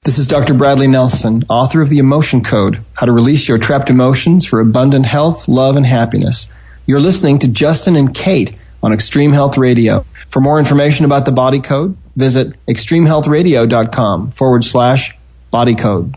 This is Dr. Bradley Nelson, author of The Emotion Code, How to Release Your Trapped Emotions for Abundant Health, Love, and Happiness. You're listening to Justin and Kate on Extreme Health Radio. For more information about the Body Code, visit extremehealthradio.com/Body Code.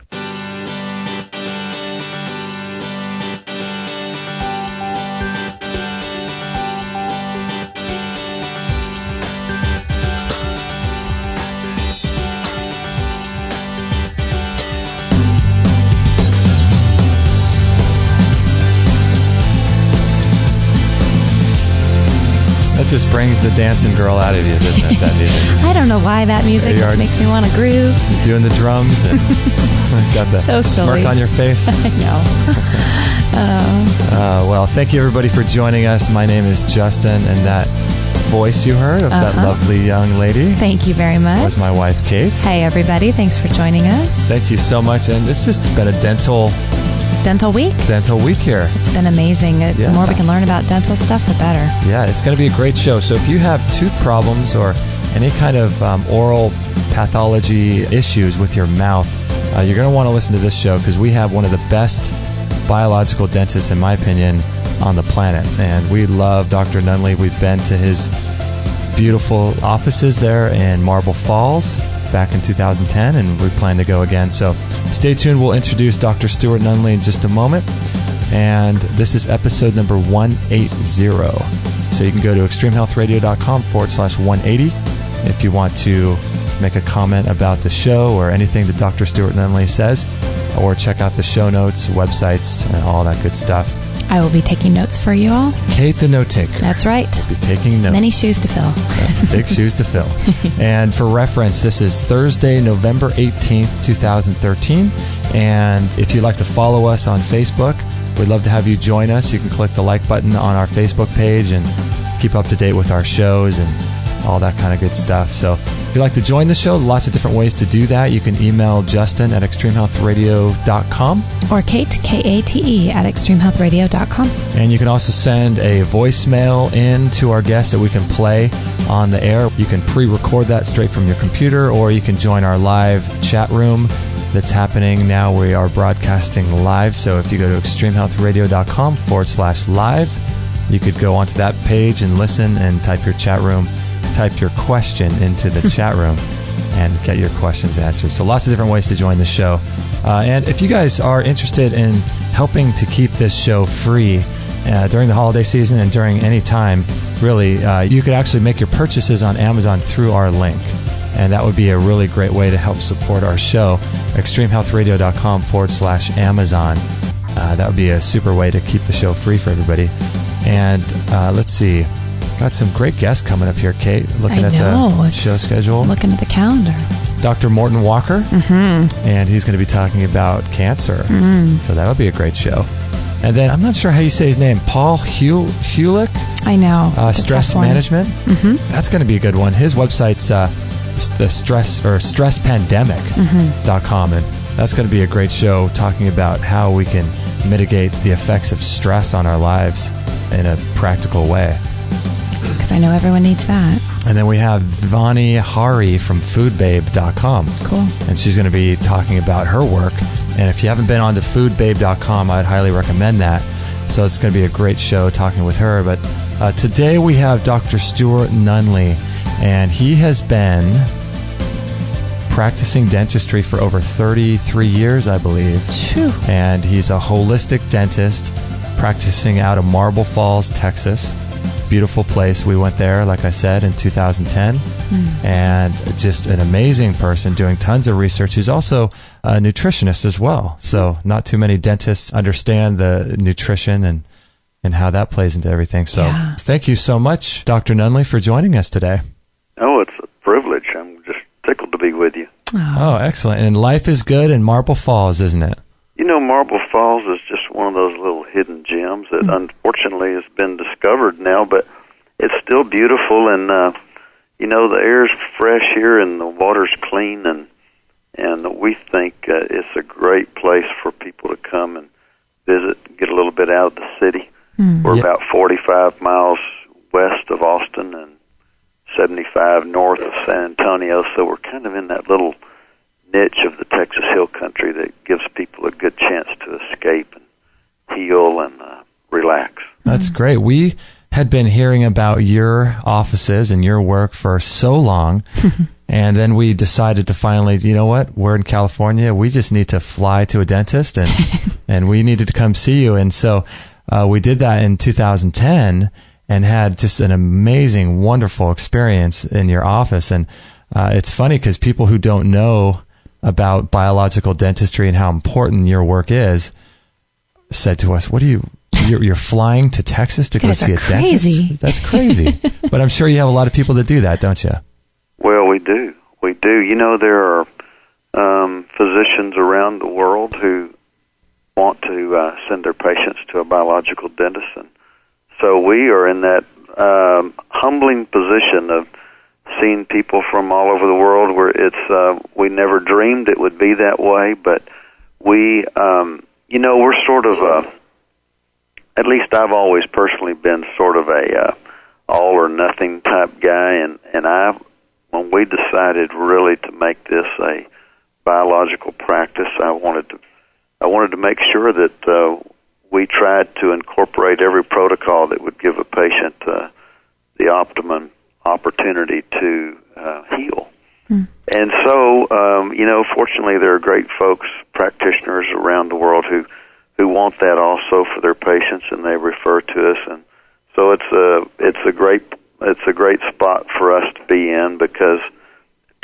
Just brings the dancing girl out of you, doesn't it, that music? I don't know why that music just makes me want to groove. You're doing the drums and got the smirk on your face. I know. Well, thank you everybody for joining us. My name is Justin, and that voice you heard of that lovely young lady. Thank you very much. Was my wife, Kate. Hey, everybody. Thanks for joining us. Thank you so much. And it's just been a dental week here. It's been amazing. The more we can learn about dental stuff, the better. Yeah, it's going to be a great show. So if you have tooth problems or any kind of oral pathology issues with your mouth, you're going to want to listen to this show because we have one of the best biological dentists, in my opinion, on the planet. And we love Dr. Nunnally. We've been to his beautiful offices there in Marble Falls back in 2010, and we plan to go again. So stay tuned. We'll introduce Dr. Stuart Nunnally in just a moment. And this is episode number 180. So you can go to extremehealthradio.com/180 if you want to make a comment about the show or anything that Dr. Stuart Nunnally says, or check out the show notes, websites, and all that good stuff. I will be taking notes for you all. Kate the note taker. That's right. Will be taking notes. Many shoes to fill. Big shoes to fill. And for reference, this is Thursday, November 18th, 2013. And if you'd like to follow us on Facebook, we'd love to have you join us. You can click the like button on our Facebook page and keep up to date with our shows and all that kind of good stuff. So if you'd like to join the show, lots of different ways to do that. You can email Justin at extremehealthradio.com. Or Kate, Kate, at extremehealthradio.com. And you can also send a voicemail in to our guests that we can play on the air. You can pre-record that straight from your computer, or you can join our live chat room that's happening now. We are broadcasting live. So if you go to extremehealthradio.com/live, you could go onto that page and listen and type your question into the chat room and get your questions answered. So lots of different ways to join the show. And if you guys are interested in helping to keep this show free during the holiday season and during any time, really, you could actually make your purchases on Amazon through our link. And that would be a really great way to help support our show, extremehealthradio.com/Amazon. That would be a super way to keep the show free for everybody. And let's see. Got some great guests coming up here, Kate. Looking at the show schedule. Looking at the calendar. Dr. Morton Walker. And he's going to be talking about cancer. So that would be a great show. And then, I'm not sure how you say his name, Paul Hulick? I know. Stress management. That's going to be a good one. His website's the stresspandemic.com. And that's going to be a great show talking about how we can mitigate the effects of stress on our lives in a practical way. Because I know everyone needs that. And then we have Vani Hari from foodbabe.com. Cool. And she's going to be talking about her work. And if you haven't been on to foodbabe.com, I'd highly recommend that. So it's going to be a great show talking with her. But today we have Dr. Stuart Nunnally. And he has been practicing dentistry for over 33 years, I believe. Phew. And he's a holistic dentist practicing out of Marble Falls, Texas. Beautiful place. We went there, like I said, in 2010. And just an amazing person doing tons of research. He's also a nutritionist as well. So not too many dentists understand the nutrition and how that plays into everything. So Thank you so much, Dr. Nunnally, for joining us today. Oh, it's a privilege. I'm just tickled to be with you. Oh, excellent. And life is good in Marble Falls, isn't it? You know, Marble Falls is just one of those little hidden gems that unfortunately has been discovered now, but it's still beautiful, and you know, the air's fresh here and the water's clean, and we think it's a great place for people to come and visit, get a little bit out of the city. We're about 45 miles west of Austin and 75 north of San Antonio, so we're kind of in that little niche of the Texas Hill Country that gives people a good chance to escape and heal and relax. That's great. We had been hearing about your offices and your work for so long, and then we decided to finally, you know what, we're in California, we just need to fly to a dentist, and we needed to come see you. And so we did that in 2010 and had just an amazing, wonderful experience in your office. And it's funny because people who don't know about biological dentistry and how important your work is said to us, you're flying to Texas to go see a dentist? That's crazy. But I'm sure you have a lot of people that do that, don't you? Well, we do. We do. You know, there are physicians around the world who want to send their patients to a biological dentist. And so we are in that humbling position of seeing people from all over the world where it's we never dreamed it would be that way, but we, you know, we're sort of at least I've always personally been sort of a all or nothing type guy, and when we decided really to make this a biological practice, I wanted to make sure that we tried to incorporate every protocol that would give a patient the optimum opportunity to heal. And so, you know, fortunately there are great folks, practitioners around the world who want that also for their patients, and they refer to us. And so it's a great spot for us to be in, because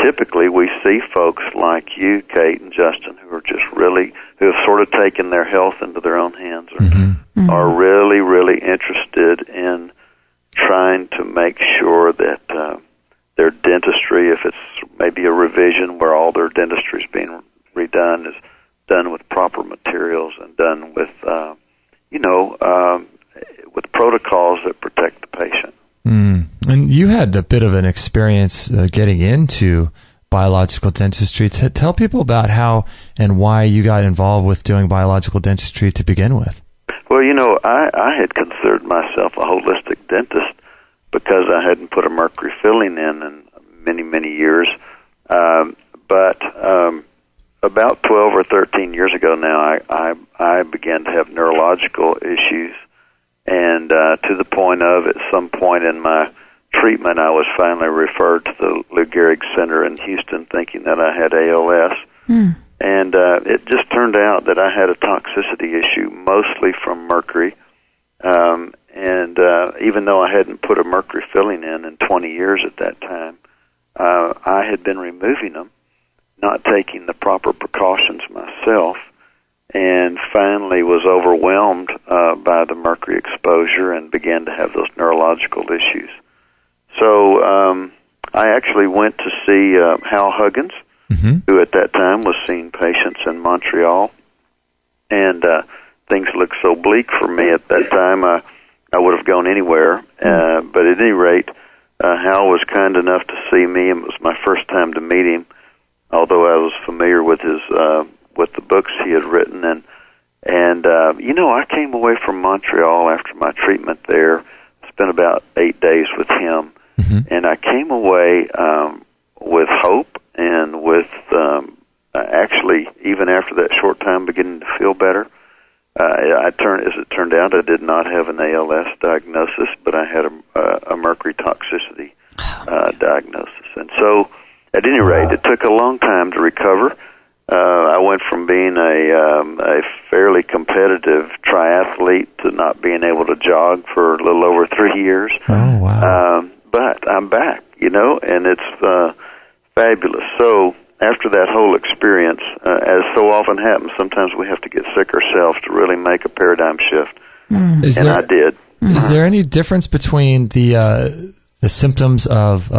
typically we see folks like you, Kate and Justin, who have sort of taken their health into their own hands, or are really, really interested in trying to make sure that their dentistry, if it's maybe a revision where all their dentistry is being redone, is done with proper materials and done with, with protocols that protect the patient. And you had a bit of an experience getting into biological dentistry. Tell people about how and why you got involved with doing biological dentistry to begin with. Well, you know, I had considered myself a holistic dentist because I hadn't put a mercury filling in many, many years. But about 12 or 13 years ago now, I began to have neurological issues, and to the point of, at some point in my treatment, I was finally referred to the Lou Gehrig Center in Houston, thinking that I had ALS. And it just turned out that I had a toxicity issue, mostly from mercury. And even though I hadn't put a mercury filling in 20 years at that time, I had been removing them, not taking the proper precautions myself, and finally was overwhelmed by the mercury exposure and began to have those neurological issues. So I actually went to see Hal Huggins, who at that time was seeing patients in Montreal, and things looked so bleak for me at that time. I would have gone anywhere, but at any rate, Hal was kind enough to see me, and it was my first time to meet him, although I was familiar with his with the books he had written. And you know, I came away from Montreal after my treatment there, spent about 8 days with him, and I came away with hope and with actually, even after that short time, beginning to feel better. As it turned out, I did not have an ALS diagnosis, but I had a mercury toxicity diagnosis. And so, at any rate, it took a long time to recover. I went from being a fairly competitive triathlete to not being able to jog for a little over 3 years. Oh, wow. But I'm back, you know, and it's fabulous. So after that whole experience, as so often happens, sometimes we have to get sick ourselves to really make a paradigm shift. I did. Is there any difference between the symptoms of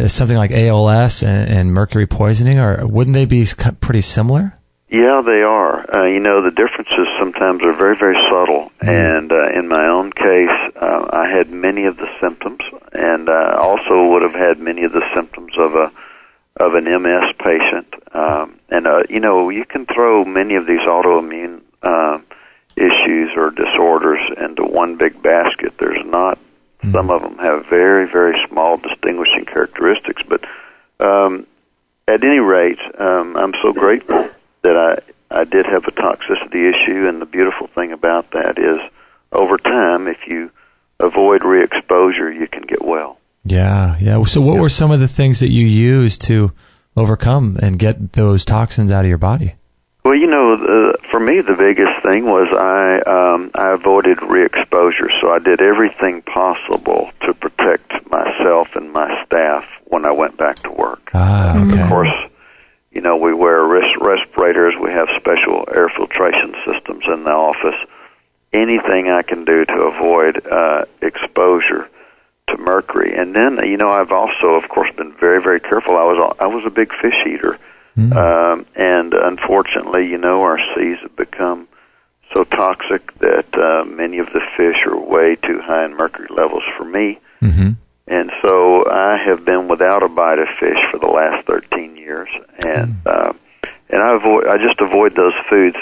something like ALS and mercury poisoning, or wouldn't they be pretty similar? Yeah, they are. You know, the differences sometimes are very, very subtle. And in my own case, I had many of the symptoms, and also would have had many of the symptoms of an MS patient. You know, you can throw many of these autoimmune issues or disorders into one big basket. There's not. Some of them have very, very small distinguishing characteristics, but at at any rate, I'm so grateful that I did have a toxicity issue, and the beautiful thing about that is over time, if you avoid re-exposure, you can get well. Yeah. So what were some of the things that you used to overcome and get those toxins out of your body? Well, for me, the biggest thing was I avoided re-exposure, so I did everything possible to protect myself and my staff when I went back to work. Okay. Of course, we wear respirators. We have special air filtration systems in the office. Anything I can do to avoid exposure to mercury. And then, I've also, of course, been very, very careful. I was a big fish eater. And unfortunately, our seas have become so toxic that many of the fish are way too high in mercury levels for me. Mm-hmm. And so I have been without a bite of fish for the last 13 years. And I just avoid those foods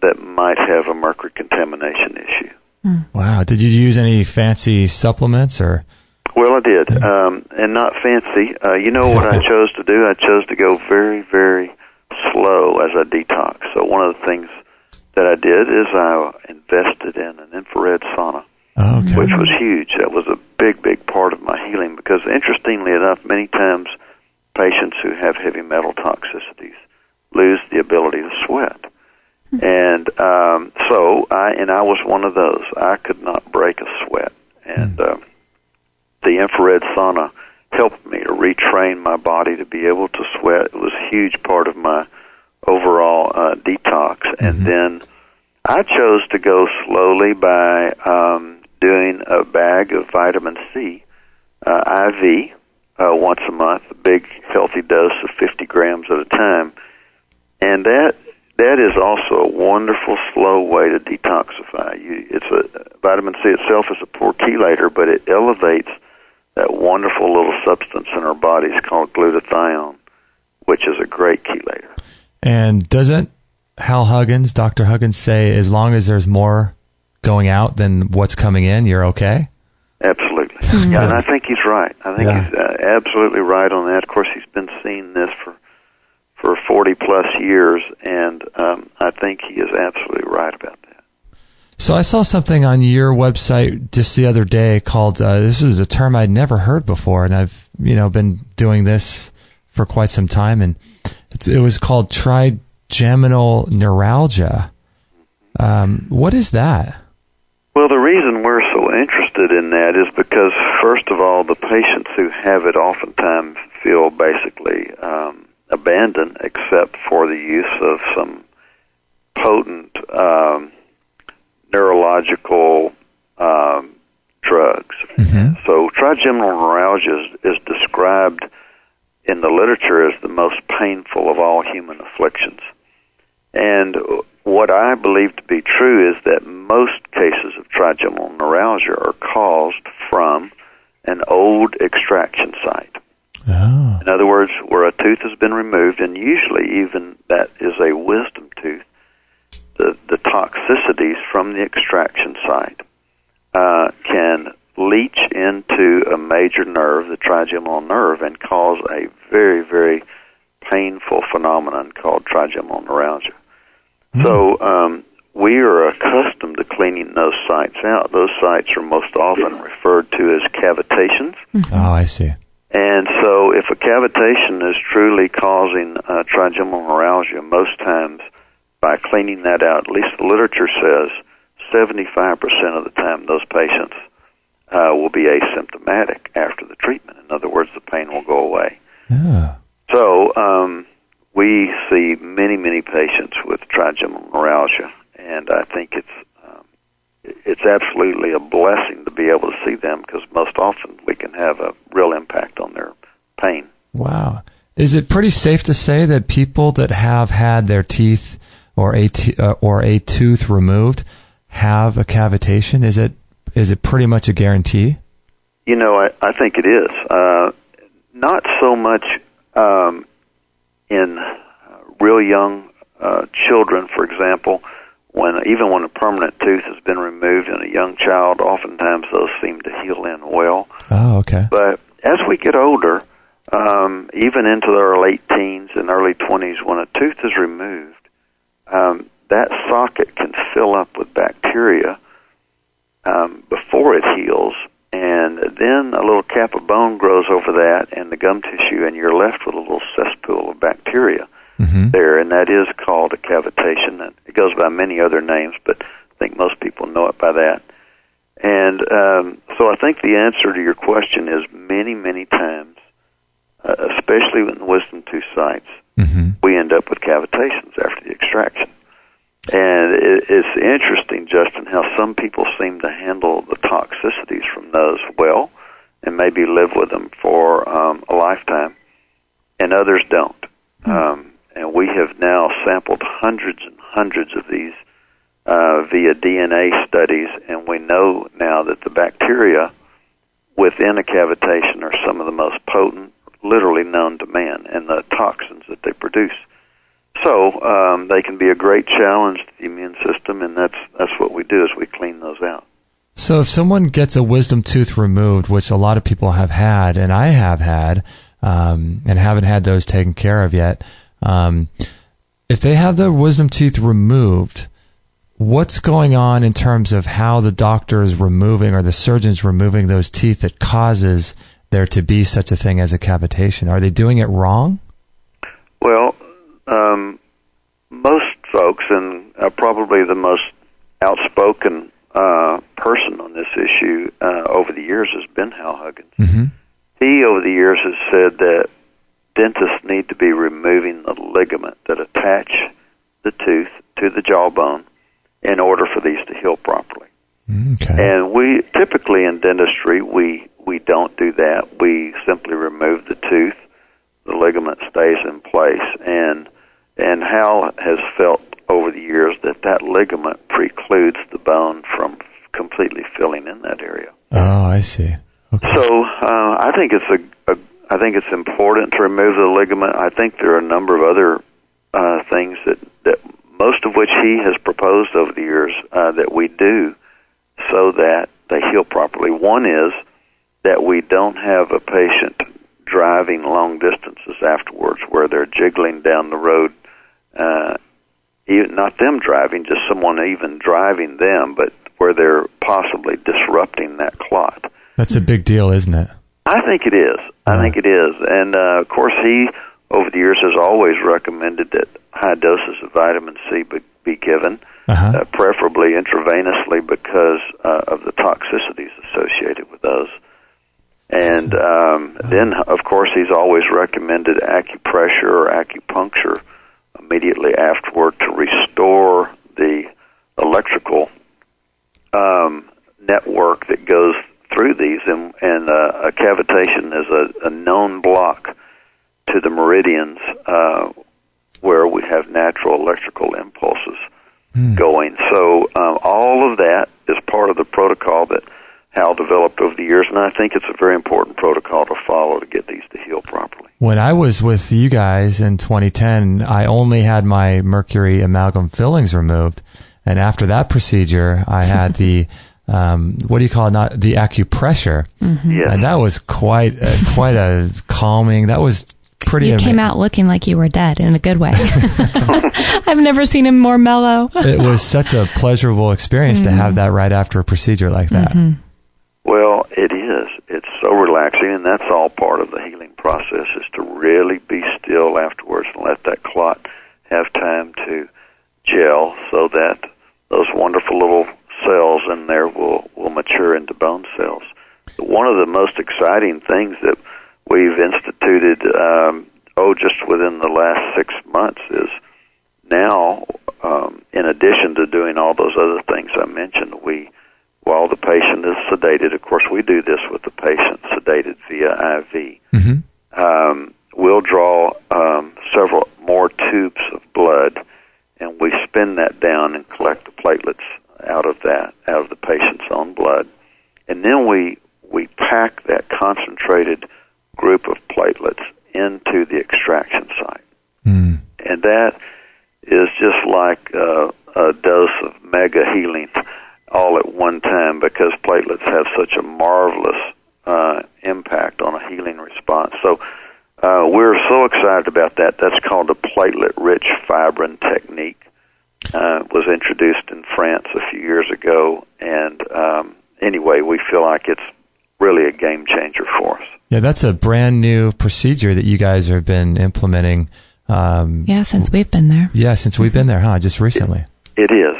that might have a mercury contamination issue. Wow. Did you use any fancy supplements or? Well, I did, and not fancy. What I chose to do? I chose to go very, very slow as I detox. So one of the things that I did is I invested in an infrared sauna, which was huge. That was a big, big part of my healing because, interestingly enough, many times patients who have heavy metal toxicities lose the ability to sweat. And so I was one of those. I could not break a sweat. And the infrared sauna helped me to retrain my body to be able to sweat. It was a huge part of my overall detox. And then I chose to go slowly by doing a bag of vitamin C IV once a month, a big healthy dose of 50 grams at a time. And that is also a wonderful, slow way to detoxify. Vitamin C itself is a poor chelator, but it elevates that wonderful little substance in our bodies called glutathione, which is a great chelator. And doesn't Dr. Huggins say, as long as there's more going out than what's coming in, you're okay? Absolutely. Yeah, and I think he's right. I think he's absolutely right on that. Of course, he's been seeing this for 40-plus years, and I think he is absolutely right about that. So I saw something on your website just the other day called, this is a term I'd never heard before, and I've been doing this for quite some time, and it was called Trigeminal Neuralgia. What is that? Well, the reason we're so interested in that is because, first of all, the patients who have it oftentimes feel basically abandoned except for the use of some potent neurological drugs. So trigeminal neuralgia is described in the literature as the most painful of all human afflictions. And what I believe to be true is that most cases of trigeminal neuralgia are caused from an old extraction site. Oh. In other words, where a tooth has been removed, and usually even that is a wisdom tooth, the toxicities from the extraction site can leach into a major nerve, the trigeminal nerve, and cause a very, very painful phenomenon called trigeminal neuralgia. So we are accustomed to cleaning those sites out. Those sites are most often referred to as cavitations. Oh, I see. And so if a cavitation is truly causing trigeminal neuralgia, most times by cleaning that out, at least the literature says 75% of the time those patients will be asymptomatic after the treatment. In other words, the pain will go away. Yeah. So we see many, many patients with trigeminal neuralgia, and I think it's absolutely a blessing to be able to see them because most often we can have a real impact on their pain. Wow. Is it pretty safe to say that people that have had their teeth or a tooth removed have a cavitation? Is it pretty much a guarantee? I think it is. Not so much in real young children, for example. Even when a permanent tooth has been removed in a young child, oftentimes those seem to heal in well. Oh, okay. But as we get older, even into their late teens and early 20s, when a tooth is removed, that socket can fill up with bacteria before it heals, and then a little cap of bone grows over that and the gum tissue, and you're left with a little cesspool of bacteria there, and that is called a cavitation. And it goes by many other names, but I think most people know it by that. And so I think the answer to your question is many, many times, especially in the wisdom tooth sites, we end up with cavitations after the extraction. And it's interesting, Justin, how some people seem to handle the toxicities from those well and maybe live with them for a lifetime, and others don't. And we have now sampled hundreds and hundreds of these via DNA studies, and we know now that the bacteria within a cavitation are some of the most potent, literally known to man, and the toxins that they produce. So they can be a great challenge to the immune system, and that's what we do, is we clean those out. So if someone gets a wisdom tooth removed, which a lot of people have had, and I have had, and haven't had those taken care of yet, if they have the wisdom tooth removed, what's going on in terms of how the doctor is removing or the surgeon's removing those teeth that causes there to be such a thing as a cavitation? Are they doing it wrong? Well, most folks, and probably the most outspoken person on this issue over the years has been Hal Huggins. He, over the years, has said that dentists need to be removing the ligament that attach the tooth to the jawbone in order for these to heal properly. Okay. And we typically in dentistry, we don't do that. We simply remove the tooth. The ligament stays in place, and Hal has felt over the years that ligament precludes the bone from completely filling in that area. Oh, I see. Okay. So I think it's important to remove the ligament. I think there are a number of other things that most of which he has proposed over the years that we do so that they heal properly. One is that we don't have a patient driving long distances afterwards where they're jiggling down the road, not them driving, just someone even driving them, but where they're possibly disrupting that clot. That's a big deal, isn't it? I think it is. I think it is. And, of course, he, over the years, has always recommended that high doses of vitamin C be given, preferably intravenously because of the toxicities associated with those. And then, of course, he's always recommended acupressure or acupuncture immediately afterward to restore the electrical network that goes through these. And a cavitation is a known block to the meridians where we have natural electrical impulses going. So all of that is part of the protocol that Hal developed over the years, and I think it's a very important protocol to follow to get these to heal properly. When I was with you guys in 2010, I only had my mercury amalgam fillings removed, and after that procedure, I had the what do you call it? Not the acupressure, Yes. And that was quite a calming. That was pretty. You came out looking like you were dead in a good way. I've never seen him more mellow. It was such a pleasurable experience to have that right after a procedure like that. Well, it is. It's so relaxing, and that's all part of the healing process, is to really be still afterwards and let that clot have time to gel so that those wonderful little cells in there will mature into bone cells. One of the most exciting things that we've instituted, just within the last 6 months is now, in addition to doing all those other things I mentioned, while the patient is sedated, of course we do this with the patient sedated via IV, we'll draw several more tubes of blood, and we spin that down and collect the platelets out of the patient's own blood. And then we pack that concentrated group of platelets into the extraction site. And that is just like a dose of mega healing all at one time, because platelets have such a marvelous impact on a healing response. So We're so excited about that. That's called the platelet-rich fibrin technique. It was introduced in France a few years ago, and anyway, we feel like it's really a game changer for us. Yeah, that's a brand new procedure that you guys have been implementing. Since we've been there. Yeah, since we've been there, huh? Just recently. It is.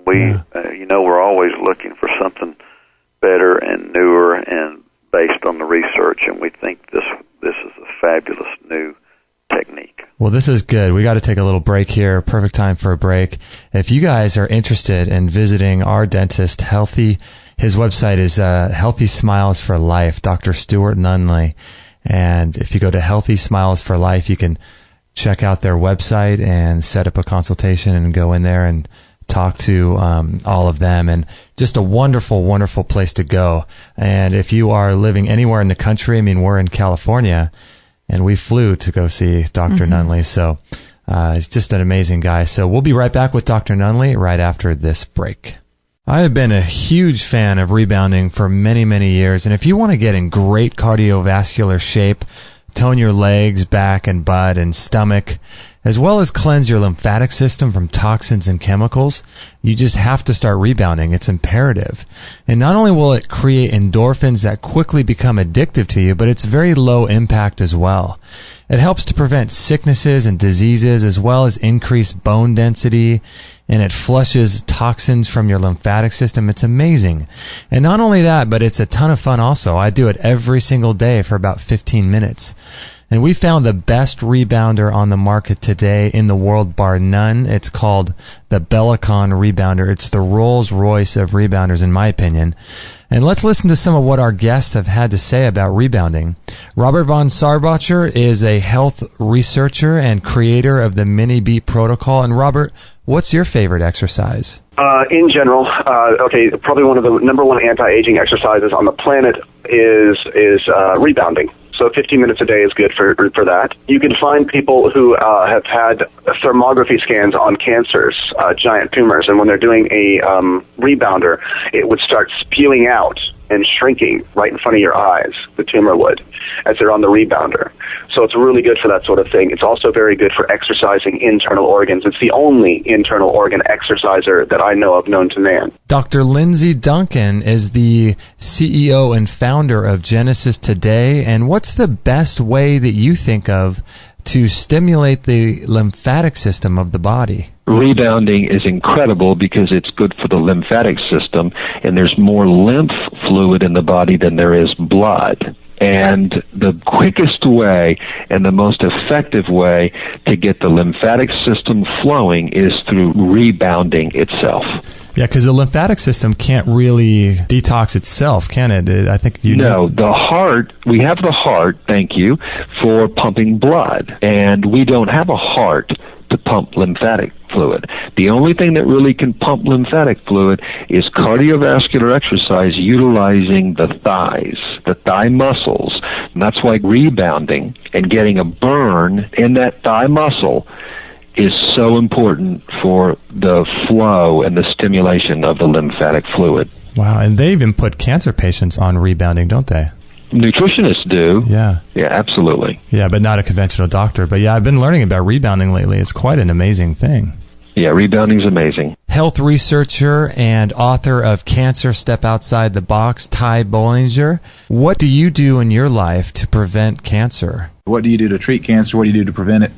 We, we're always looking for something better and newer and based on the research, and we think this is a fabulous new technique. Well, this is good. We got to take a little break here. Perfect time for a break. If you guys are interested in visiting our dentist, his website is Healthy Smiles for Life, Dr. Stuart Nunnally. And if you go to Healthy Smiles for Life, you can check out their website and set up a consultation and go in there and talk to all of them. And just a wonderful, wonderful place to go. And if you are living anywhere in the country, I mean, we're in California, and we flew to go see Dr. Nunnally. So he's just an amazing guy. So we'll be right back with Dr. Nunnally right after this break. I have been a huge fan of rebounding for many, many years. And if you want to get in great cardiovascular shape, tone your legs, back, and butt and stomach, as well as cleanse your lymphatic system from toxins and chemicals, you just have to start rebounding. It's imperative. And not only will it create endorphins that quickly become addictive to you, but it's very low impact as well. It helps to prevent sicknesses and diseases, as well as increase bone density, and it flushes toxins from your lymphatic system. It's amazing. And not only that, but it's a ton of fun also. I do it every single day for about 15 minutes. And we found the best rebounder on the market today in the world, bar none. It's called the Bellicon Rebounder. It's the Rolls Royce of rebounders, in my opinion. And let's listen to some of what our guests have had to say about rebounding. Robert von Sarbacher is a health researcher and creator of the Mini Beat Protocol. And Robert, what's your favorite exercise? In general, probably one of the number one anti-aging exercises on the planet is rebounding. So 15 minutes a day is good for that. You can find people who have had thermography scans on cancers, giant tumors, and when they're doing a rebounder, it would start spewing out and shrinking right in front of your eyes, the tumor would, as they're on the rebounder. So it's really good for that sort of thing. It's also very good for exercising internal organs. It's the only internal organ exerciser that I know of known to man. Dr. Lindsay Duncan is the CEO and founder of Genesis Today. And what's the best way that you think of to stimulate the lymphatic system of the body? Rebounding is incredible because it's good for the lymphatic system, and there's more lymph fluid in the body than there is blood. And the quickest way and the most effective way to get the lymphatic system flowing is through rebounding itself. Yeah, because the lymphatic system can't really detox itself, can it? I think No, the heart, we have the heart, thank you, for pumping blood. And we don't have a heart to pump lymphatic fluid. The only thing that really can pump lymphatic fluid is cardiovascular exercise utilizing the thighs, the thigh muscles. And that's why rebounding and getting a burn in that thigh muscle is so important for the flow and the stimulation of the lymphatic fluid. Wow, and they even put cancer patients on rebounding, don't they? Nutritionists do. Yeah. Yeah, absolutely. Yeah, but not a conventional doctor. But yeah, I've been learning about rebounding lately. It's quite an amazing thing. Yeah, rebounding's amazing. Health researcher and author of Cancer Step Outside the Box, Ty Bollinger. What do you do in your life to prevent cancer? What do you do to treat cancer? What do you do to prevent it?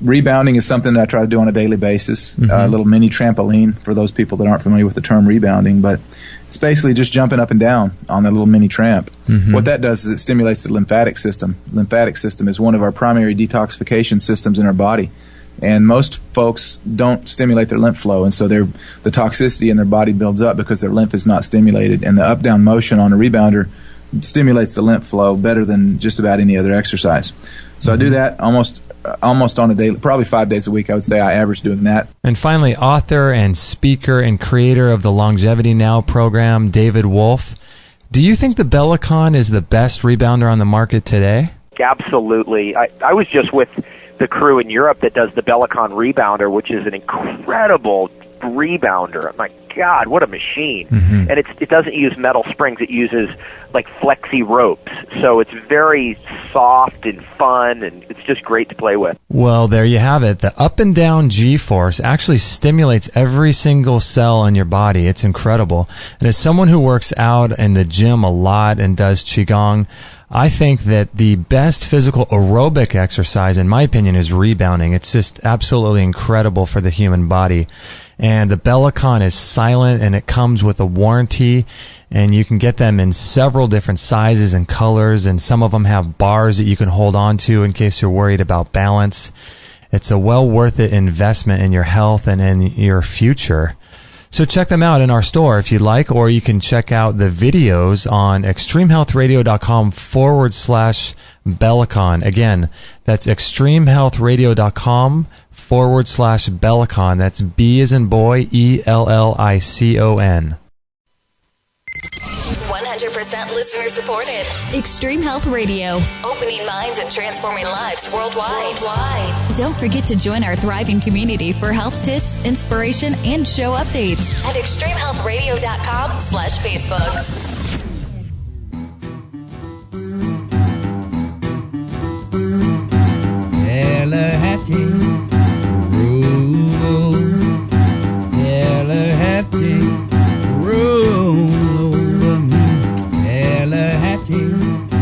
Rebounding is something that I try to do on a daily basis. A little mini trampoline for those people that aren't familiar with the term rebounding, but it's basically just jumping up and down on that little mini tramp. What that does is it stimulates the lymphatic system. The lymphatic system is one of our primary detoxification systems in our body, and most folks don't stimulate their lymph flow, and so the toxicity in their body builds up because their lymph is not stimulated, and the up-down motion on a rebounder stimulates the lymph flow better than just about any other exercise. So I do that almost on a daily, probably 5 days a week, I would say I average doing that. And finally, author and speaker and creator of the Longevity Now program, David Wolf. Do you think the Bellicon is the best rebounder on the market today? Absolutely. I was just with the crew in Europe that does the Bellicon rebounder, which is an incredible rebounder. My God, what a machine. Mm-hmm. And it doesn't use metal springs. It uses like flexi ropes. So it's very soft and fun, and it's just great to play with. Well, there you have it. The up and down G-force actually stimulates every single cell in your body. It's incredible. And as someone who works out in the gym a lot and does Qigong, I think that the best physical aerobic exercise, in my opinion, is rebounding. It's just absolutely incredible for the human body. And the Bellicon is silent, and it comes with a warranty, and you can get them in several different sizes and colors, and some of them have bars that you can hold on to in case you're worried about balance. It's a well worth it investment in your health and in your future. So check them out in our store if you'd like, or you can check out the videos on extremehealthradio.com/Bellicon. Again, that's extremehealthradio.com/Bellicon. That's B as in boy, ELLICON. 100% listener supported. Extreme Health Radio. Opening minds and transforming lives worldwide. Don't forget to join our thriving community for health tips, inspiration, and show updates at extremehealthradio.com/Facebook.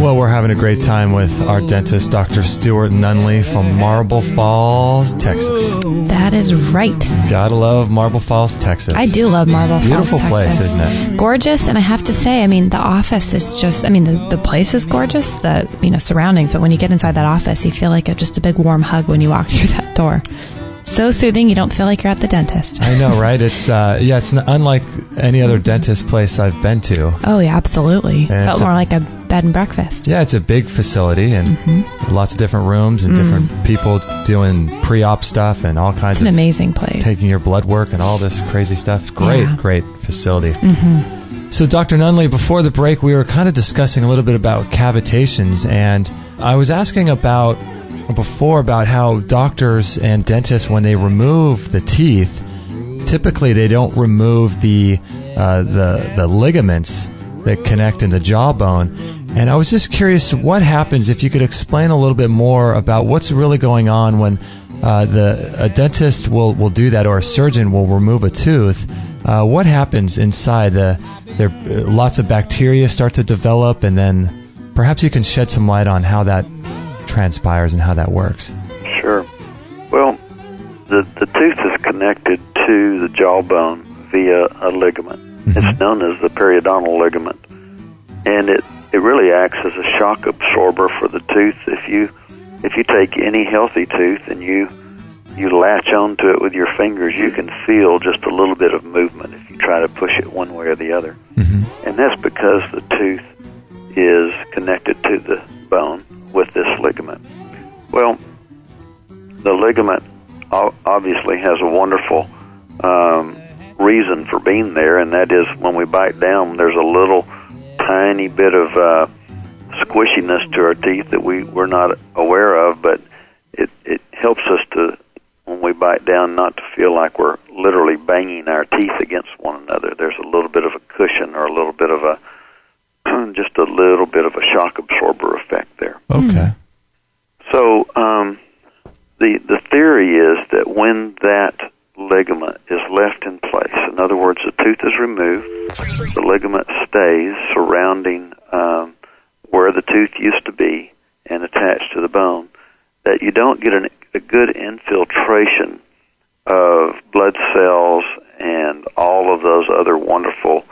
Well, we're having a great time with our dentist, Dr. Stuart Nunnally from Marble Falls, Texas. That is right. Gotta love Marble Falls, Texas. I do love Marble Falls, Beautiful Texas. place, isn't it? Gorgeous, and I have to say, I mean, the office is just, I mean, the place is gorgeous, the, surroundings, but when you get inside that office, you feel like just a big warm hug when you walk through that door. So soothing, you don't feel like you're at the dentist. I know, right? It's it's unlike any other dentist place I've been to. Oh, yeah, absolutely. And Felt more like a bed and breakfast. Yeah, it's a big facility and lots of different rooms and different people doing pre-op stuff and all kinds of... It's an amazing place. Taking your blood work and all this crazy stuff. Great facility. Mm-hmm. So, Dr. Nunnally, before the break, we were kind of discussing a little bit about cavitations, and I was asking about how doctors and dentists, when they remove the teeth, typically they don't remove the ligaments that connect in the jawbone. And I was just curious, what happens if you could explain a little bit more about what's really going on when a dentist will do that, or a surgeon will remove a tooth. What happens inside? Lots of bacteria start to develop, and then perhaps you can shed some light on how that transpires and how that works. Sure. Well, the tooth is connected to the jawbone via a ligament. It's known as the periodontal ligament, and it really acts as a shock absorber for the tooth. If you take any healthy tooth and you latch onto it with your fingers, you can feel just a little bit of movement if you try to push it one way or the other. And that's because the tooth is connected to the bone with this ligament. Well, the ligament obviously has a wonderful reason for being there, and that is when we bite down, there's a little tiny bit of squishiness to our teeth that we're not aware of, but it helps us to, when we bite down, not to feel like we're literally banging our teeth against one another. There's a little bit of a cushion, or a little bit of just a little bit of a shock absorber effect there. Okay. So the theory is that when that ligament is left in place, in other words, the tooth is removed, the ligament stays surrounding where the tooth used to be and attached to the bone, that you don't get a good infiltration of blood cells and all of those other wonderful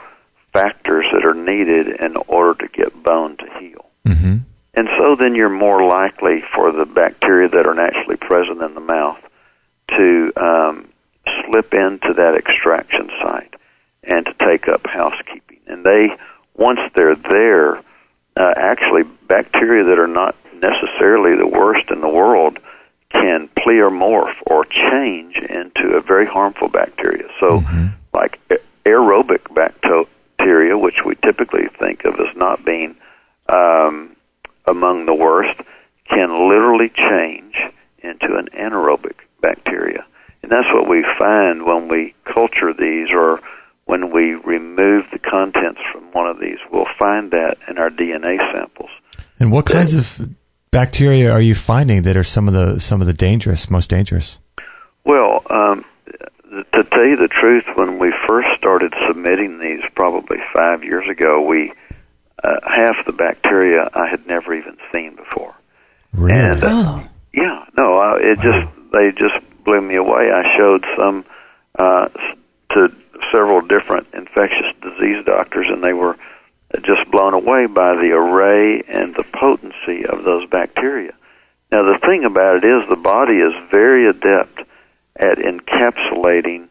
factors that are needed in order to get bone to heal. And so then you're more likely for the bacteria that are naturally present in the mouth to slip into that extraction site and to take up housekeeping. And once they're there, actually bacteria that are not necessarily the worst in the world can pleomorph or change into a very harmful bacteria. So like aerobic bacteria, which we typically think of as not being among the worst, can literally change into an anaerobic bacteria. And that's what we find when we culture these, or when we remove the contents from one of these, we'll find that in our DNA samples. And what kinds of bacteria are you finding that are some of the most dangerous? Well, to tell you the truth, when we first started submitting these, probably 5 years ago, we half the bacteria I had never even seen before. Really? And, yeah, no, they just blew me away. I showed some to several different infectious disease doctors, and they were just blown away by the array and the potency of those bacteria. Now, the thing about it is the body is very adept at encapsulating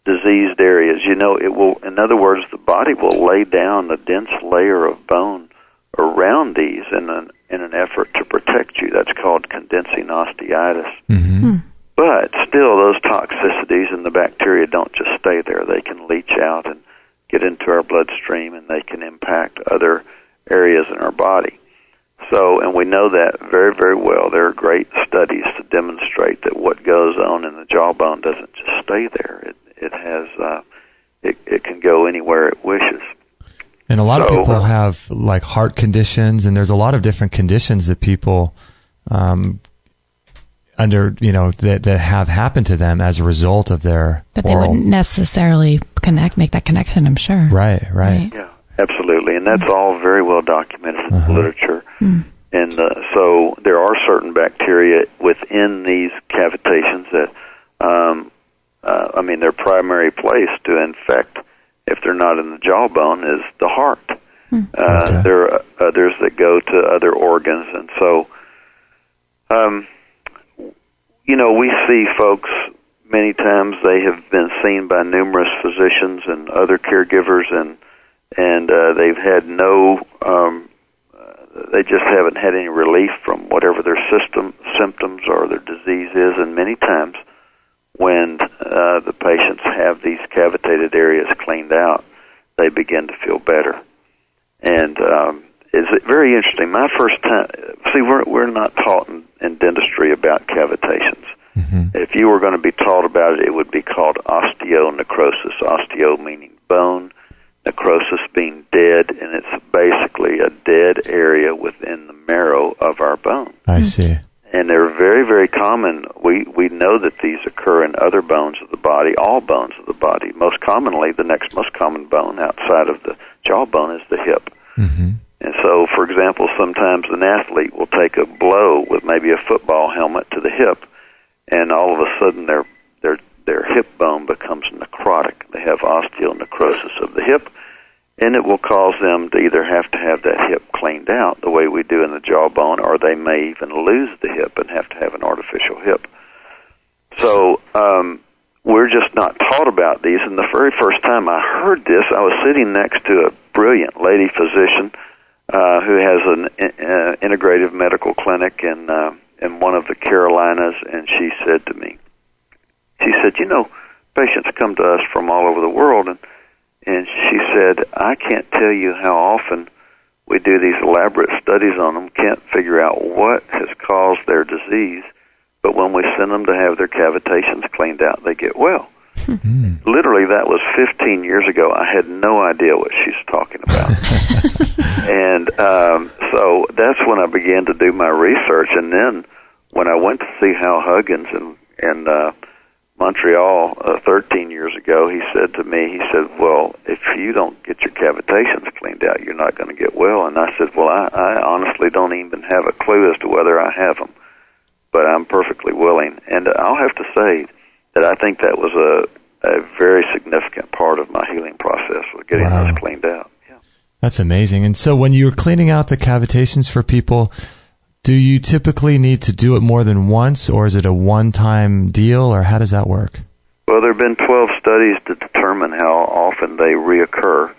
diseased areas. You know, it will, in other words, the body will lay down a dense layer of bone around these in an effort to protect you. That's called condensing osteitis. Mm-hmm. But still, those toxicities and the bacteria don't just stay there. They can leach out and get into our bloodstream, and they can impact other areas in our body. So, and we know that very, very well. There are great studies to demonstrate that what goes on in the jawbone doesn't just stay there. It has, it can go anywhere it wishes. And a lot of people have like heart conditions, and there's a lot of different conditions that people that have happened to them as a result of their But they wouldn't necessarily make that connection, I'm sure. Right. Yeah, absolutely. And that's all very well documented in the literature. And so there are certain bacteria within these cavitations that, their primary place to infect, if they're not in the jawbone, is the heart. There are others that go to other organs. And so, we see folks, many times they have been seen by numerous physicians and other caregivers, and they've had they just haven't had any relief from whatever their symptoms or their disease is. And many times when the patients have these cavitated areas cleaned out, they begin to feel better. And it's very interesting. My first time, we're not taught in dentistry about cavitations. Mm-hmm. If you were going to be taught about it, it would be called osteonecrosis. Osteo meaning bone, necrosis being dead, and it's basically a dead area within the marrow of our bone. I see. And they're very, very common. We know that these occur in other bones of the body, all bones of the body. Most commonly, the next most common bone outside of the jawbone is the hip. Mm-hmm. And so, for example, sometimes an athlete will take a blow with maybe a football helmet to the hip, and all of a sudden their hip bone becomes necrotic. They have osteonecrosis of the hip, and it will cause them to either have to have that hip cleaned out the way we do in the jawbone, or they may even lose the hip and have to have an artificial hip. So we're just not taught about these. And the very first time I heard this, I was sitting next to a brilliant lady physician who has an integrative medical clinic in one of the Carolinas, and she said to me, patients come to us from all over the world, and she said, I can't tell you how often we do these elaborate studies on them, can't figure out what has caused their disease, but when we send them to have their cavitations cleaned out, they get well. Mm-hmm. Literally, that was 15 years ago. I had no idea what she's talking about. And so that's when I began to do my research. And then when I went to see Hal Huggins in Montreal 13 years ago, he said to me, well, if you don't get your cavitations cleaned out, you're not going to get well. And I said, well, I honestly don't even have a clue as to whether I have them, but I'm perfectly willing. And I'll have to say that I think that was a very significant part of my healing process, was getting those cleaned out. Yeah. That's amazing. And so when you're cleaning out the cavitations for people, do you typically need to do it more than once, or is it a one-time deal, or how does that work? Well, there have been 12 studies to determine how often they reoccur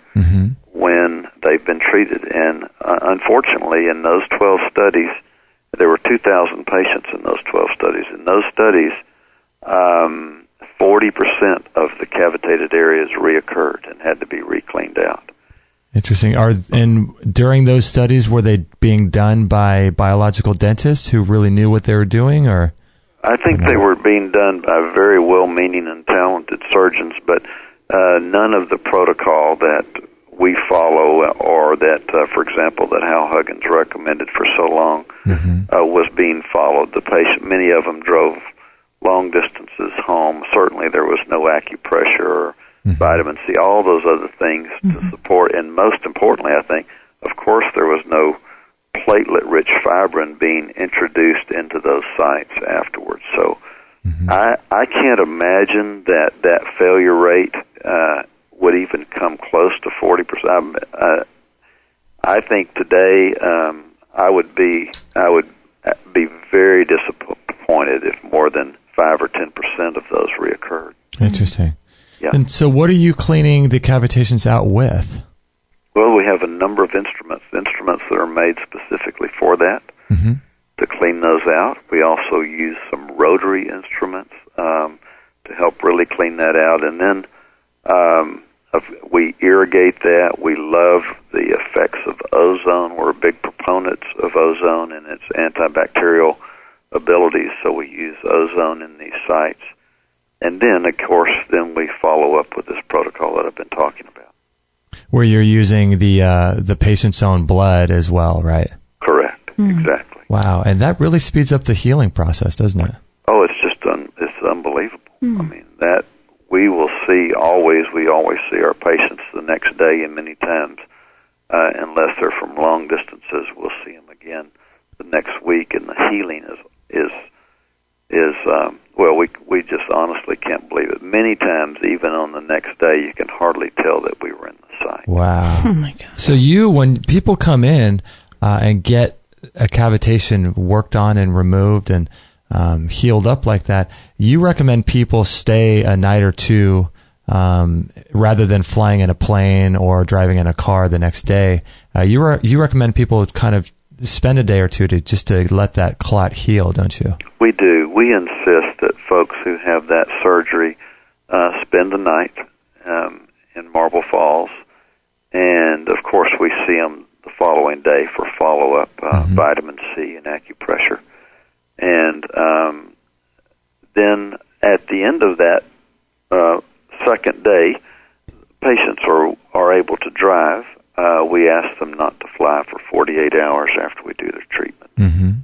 when they've been treated. And unfortunately, in those 12 studies, there were 2,000 patients in those 12 studies. In those studies, 40% of the cavitated areas reoccurred and had to be re-cleaned out. Interesting. And during those studies, were they being done by biological dentists who really knew what they were doing, or? I think they were being done by very well-meaning and talented surgeons, but none of the protocol that we follow, or that, for example, that Hal Huggins recommended for so long, was being followed. The patient, many of them drove long distances home. Certainly there was no acupressure or vitamin C, all those other things to support. And most importantly, I think, of course, there was no platelet-rich fibrin being introduced into those sites afterwards. So I can't imagine that failure rate would even come close to 40%. I think today I would be very disappointed if more than 5 or 10% of those reoccurred. Interesting. Yeah. And so what are you cleaning the cavitations out with? Well, we have a number of instruments that are made specifically for that, to clean those out. We also use some rotary instruments to help really clean that out. And then we irrigate that. We love the effects of ozone. We're big proponents of ozone and its antibacterial abilities, so we use ozone in these sites. And then, of course, we follow up with this protocol that I've been talking about. Where you're using the patient's own blood as well, right? Correct. Exactly. Wow, and that really speeds up the healing process, doesn't it? Oh, it's just it's unbelievable. I mean, that we always see our patients the next day, and many times, unless they're from long distances, we'll see them again the next week, and the healing is well, we just honestly can't believe it. Many times, even on the next day, you can hardly tell that we were in the site. Wow. Oh, my God. So when people come in and get a cavitation worked on and removed and healed up like that, you recommend people stay a night or two rather than flying in a plane or driving in a car the next day. You recommend people kind of spend a day or two to let that clot heal, don't you? We do. We insist that folks who have that surgery spend the night in Marble Falls, and of course we see them the following day for follow-up vitamin C and acupressure. And then at the end of that second day, patients are able to drive. We ask them not to fly for 48 hours after we do their treatment.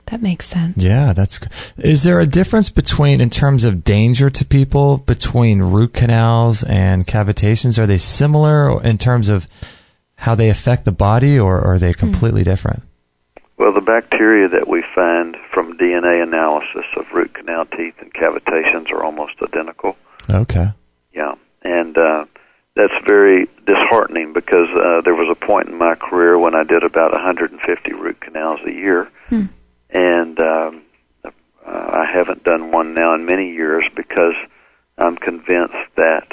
That makes sense. Yeah, that's good. Is there a difference in terms of danger to people between root canals and cavitations? Are they similar in terms of how they affect the body, or are they completely different? Well, the bacteria that we find from DNA analysis of root canal teeth and cavitations are almost identical. Okay. Yeah, and that's very disheartening because there was a point in my career when I did about 150 root canals a year, and I haven't done one now in many years because I'm convinced that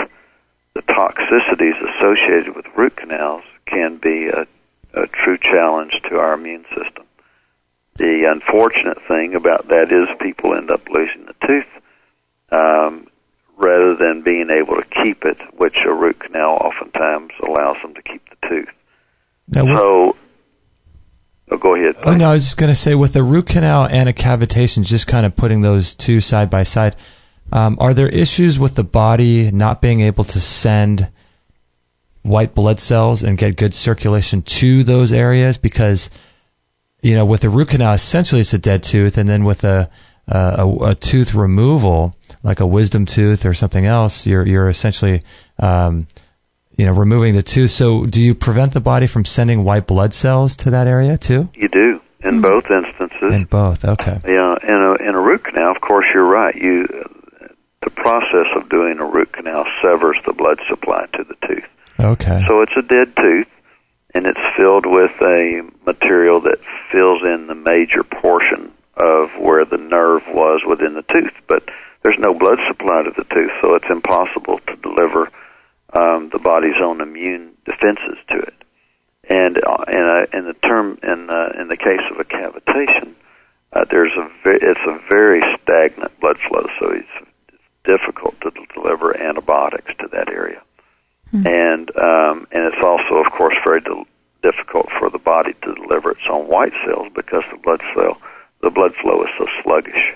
the toxicities associated with root canals can be a true challenge to our immune system. The unfortunate thing about that is people end up losing the tooth rather than being able to keep it, which a root canal oftentimes allows them to keep the tooth. Now, go ahead. Oh, no, I was just going to say, with a root canal and a cavitation, just kind of putting those two side by side, are there issues with the body not being able to send white blood cells and get good circulation to those areas? Because, with a root canal, essentially it's a dead tooth, and then with a tooth removal, like a wisdom tooth or something else, you're essentially removing the tooth. So do you prevent the body from sending white blood cells to that area too? You do, in both instances. In both, okay. Yeah, in a root canal, of course, you're right. The process of doing a root canal severs the blood supply to the tooth. Okay. So it's a dead tooth, and it's filled with a material that fills in the major portion of where the nerve was within the tooth. But there's no blood supply to the tooth, so it's impossible to deliver the body's own immune defenses to it. And in the case of a cavitation, it's a very stagnant blood flow, so it's difficult to deliver antibiotics to that area. And it's also, of course, very difficult for the body to deliver its own white cells because the blood flow is so sluggish.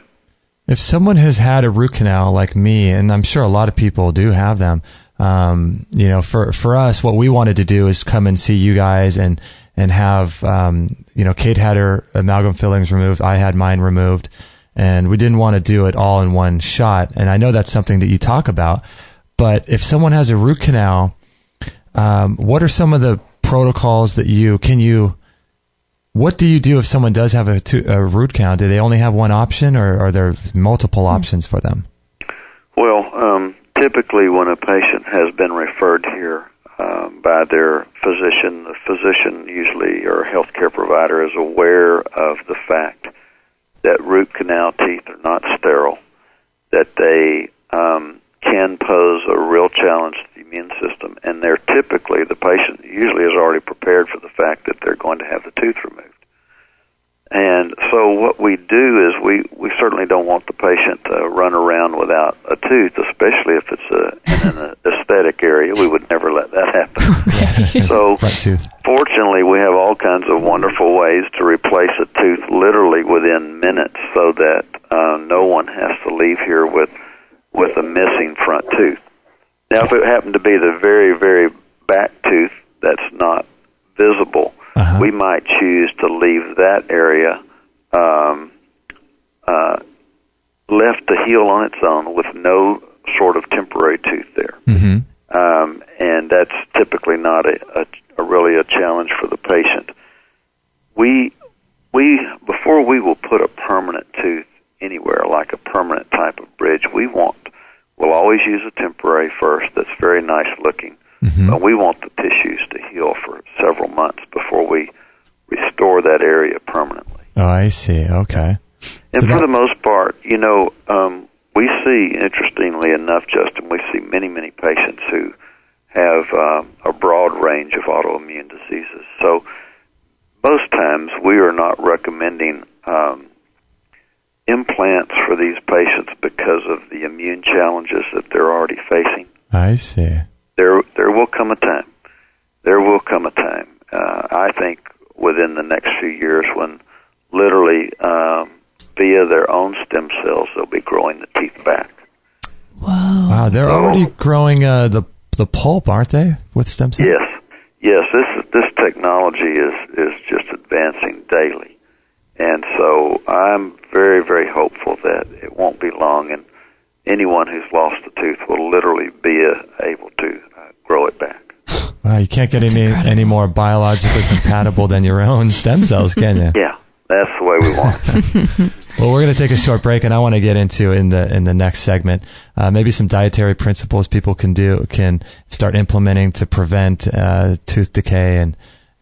If someone has had a root canal like me, and I'm sure a lot of people do have them, For us, what we wanted to do is come and see you guys and have, Kate had her amalgam fillings removed. I had mine removed, and we didn't want to do it all in one shot. And I know that's something that you talk about, but if someone has a root canal, what are some of the protocols that what do you do if someone does have a root canal? Do they only have one option, or are there multiple options for them? Well, typically when a patient has been referred here by their physician, the physician usually or healthcare provider is aware of the fact that root canal teeth are not sterile, that they can pose a real challenge to the immune system, and the patient usually is already prepared for the fact that they're going to have the tooth removed. And so what we do is we certainly don't want the patient to run around without a tooth, especially if it's in an aesthetic area. We would never let that happen. So fortunately, we have all kinds of wonderful ways to replace a tooth literally within minutes so that no one has to leave here with a missing front tooth. Now, if it happened to be the very, very back tooth that's not visible, we might choose to leave that area left to heal on its own with no sort of temporary tooth there. And that's typically not really a challenge for the patient. Before we will put a permanent tooth anywhere, like a permanent type of bridge, we'll always use a temporary first that's very nice looking. But we want the tissues to heal for several months before we restore that area permanently. Oh, I see. Okay. And so for the most part, we see, interestingly enough, Justin, we see many, many patients who have a broad range of autoimmune diseases. So most times we are not recommending implants for these patients because of the immune challenges that they're already facing. I see. There will come a time. There will come a time, I think, within the next few years when literally via their own stem cells they'll be growing the teeth back. Whoa. Wow, they're already growing the pulp, aren't they, with stem cells? Yes. This technology is just advancing daily, and so I'm very, very hopeful that it won't be long, and anyone who's lost a tooth will literally be able to grow it back. Wow, you can't get any more biologically compatible than your own stem cells, can you? Yeah, that's the way we want it. Well, we're going to take a short break, and I want to get into in the next segment maybe some dietary principles people can start implementing to prevent tooth decay,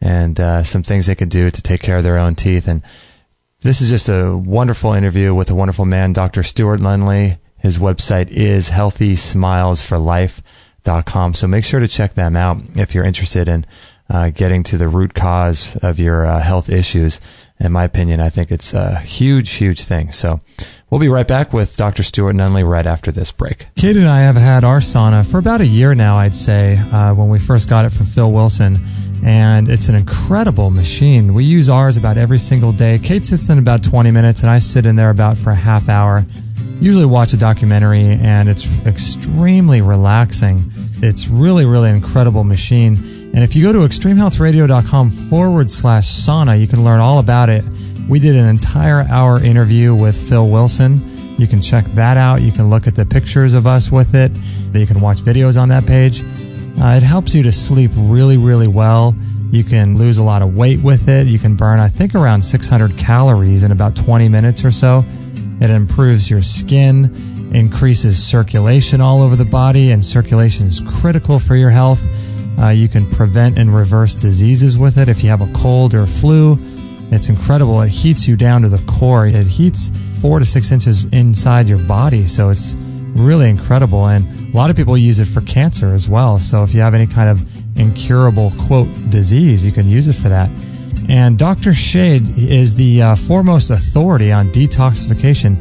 and some things they can do to take care of their own teeth. And this is just a wonderful interview with a wonderful man, Dr. Stuart Nunnally. His website is healthysmilesforlife.com. So make sure to check them out if you're interested in getting to the root cause of your health issues. In my opinion, I think it's a huge, huge thing. So we'll be right back with Dr. Stuart Nunnally right after this break. Kate and I have had our sauna for about a year now, I'd say, when we first got it from Phil Wilson. And it's an incredible machine. We use ours about every single day. Kate sits in about 20 minutes, and I sit in there about for a half hour. Usually watch a documentary, and it's extremely relaxing. It's really, really incredible machine. And if you go to extremelealthradio.com/sauna, you can learn all about it. We did an entire hour interview with Phil Wilson. You can check that out. You can look at the pictures of us with it. You can watch videos on that page. It helps you to sleep really, really well. You can lose a lot of weight with it. You can burn, I think, around 600 calories in about 20 minutes or so. It improves your skin, increases circulation all over the body, and circulation is critical for your health. You can prevent and reverse diseases with it. If you have a cold or flu, it's incredible. It heats you down to the core. It heats 4 to 6 inches inside your body, so it's really incredible. And a lot of people use it for cancer as well. So if you have any kind of incurable, quote, disease, you can use it for that. And Dr. Shade is the foremost authority on detoxification.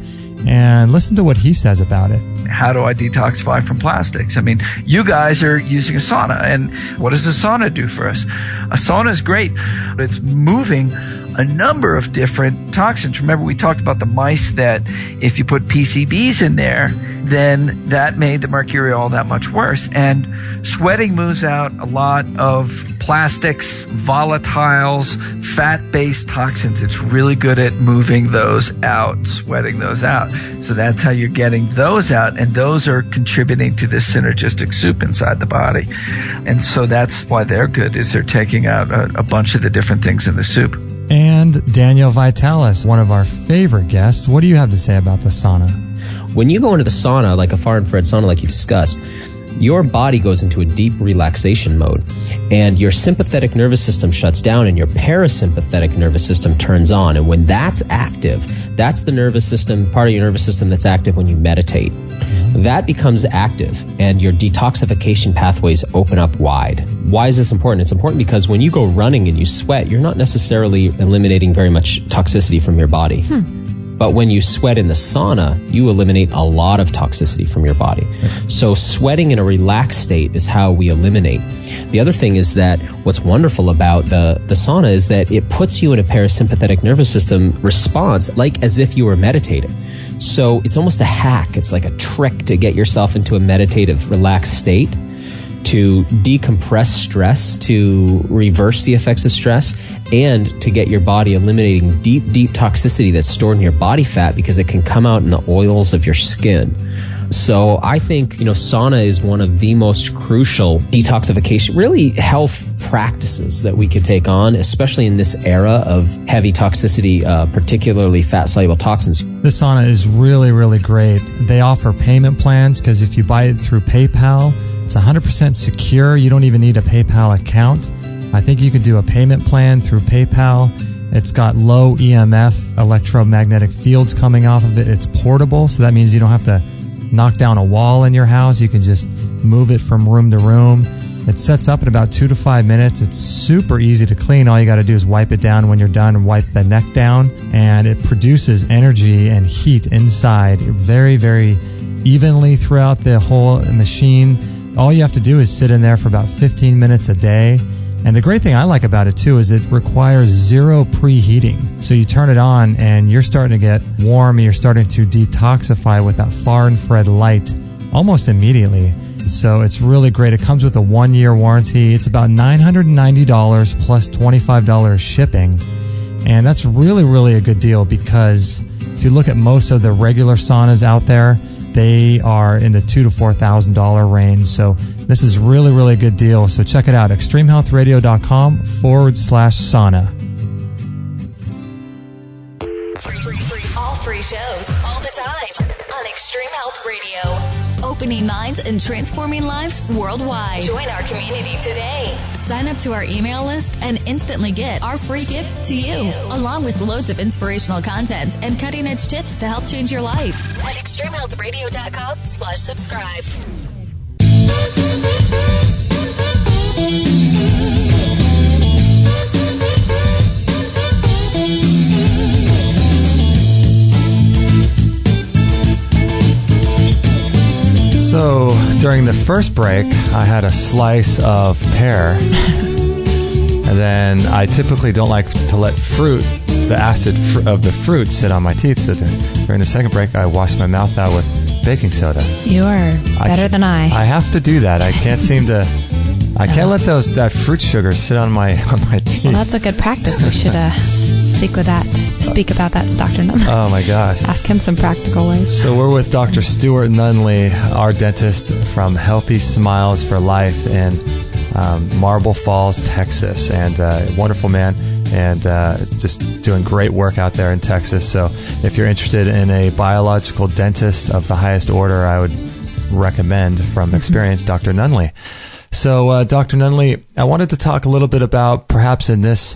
And listen to what he says about it. How do I detoxify from plastics? I mean, you guys are using a sauna, and what does the sauna do for us? A sauna is great. It's moving a number of different toxins. Remember, we talked about the mice that if you put PCBs in there, then that made the mercury all that much worse. And sweating moves out a lot of plastics, volatiles, fat-based toxins. It's really good at moving those out, sweating those out. So that's how you're getting those out, and those are contributing to this synergistic soup inside the body. And so that's why they're good, is they're taking out a bunch of the different things in the soup. And Daniel Vitalis, one of our favorite guests. What do you have to say about the sauna? When you go into the sauna, like a far-infrared sauna like you discussed, your body goes into a deep relaxation mode, and your sympathetic nervous system shuts down and your parasympathetic nervous system turns on. And when that's active, that's the nervous system, part of your nervous system that's active when you meditate. That becomes active, and your detoxification pathways open up wide. Why is this important? It's important because when you go running and you sweat, you're not necessarily eliminating very much toxicity from your body. But when you sweat in the sauna, you eliminate a lot of toxicity from your body. So sweating in a relaxed state is how we eliminate. The other thing is that what's wonderful about the sauna is that it puts you in a parasympathetic nervous system response, like as if you were meditating. So it's almost a hack. It's like a trick to get yourself into a meditative, relaxed state, to decompress stress, to reverse the effects of stress, and to get your body eliminating deep, deep toxicity that's stored in your body fat because it can come out in the oils of your skin. So I think, sauna is one of the most crucial detoxification, really health practices that we could take on, especially in this era of heavy toxicity, particularly fat-soluble toxins. This sauna is really, really great. They offer payment plans because if you buy it through PayPal, it's 100% secure. You don't even need a PayPal account. I think you could do a payment plan through PayPal. It's got low EMF electromagnetic fields coming off of it. It's portable, so that means you don't have to knock down a wall in your house. You can just move it from room to room. It sets up in about 2 to 5 minutes. It's super easy to clean. All you got to do is wipe it down when you're done and wipe the neck down. And it produces energy and heat inside very, very evenly throughout the whole machine. All you have to do is sit in there for about 15 minutes a day. And the great thing I like about it too is it requires zero preheating. So you turn it on and you're starting to get warm and you're starting to detoxify with that far infrared light almost immediately. So it's really great. It comes with a 1-year warranty. It's about $990 plus $25 shipping. And that's really, really a good deal because if you look at most of the regular saunas out there, they are in the $2,000 to $4,000 range. So this is really, really a good deal. So check it out, extremehealthradio.com/sauna. All free shows, all the time on Extreme Health Radio. Opening minds and transforming lives worldwide. Join our community today. Sign up to our email list and instantly get our free gift to you, along with loads of inspirational content and cutting-edge tips to help change your life at extremehealthradio.com/subscribe. So during the first break, I had a slice of pear. And then I typically don't like to let the acid of the fruit sit on my teeth. So during the second break, I washed my mouth out with baking soda. You are better than I. I have to do that. I can't seem to... I can't let that fruit sugar sit on my teeth. Well, that's a good practice. We should speak about that to Dr. Nunnally. Oh my gosh. Ask him some practical ways. So we're with Dr. Stuart Nunnally, our dentist from Healthy Smiles for Life in Marble Falls, Texas. And wonderful man, and just doing great work out there in Texas. So if you're interested in a biological dentist of the highest order, I would recommend from experience Dr. Nunnally. So, Dr. Nunnally, I wanted to talk a little bit about, perhaps in this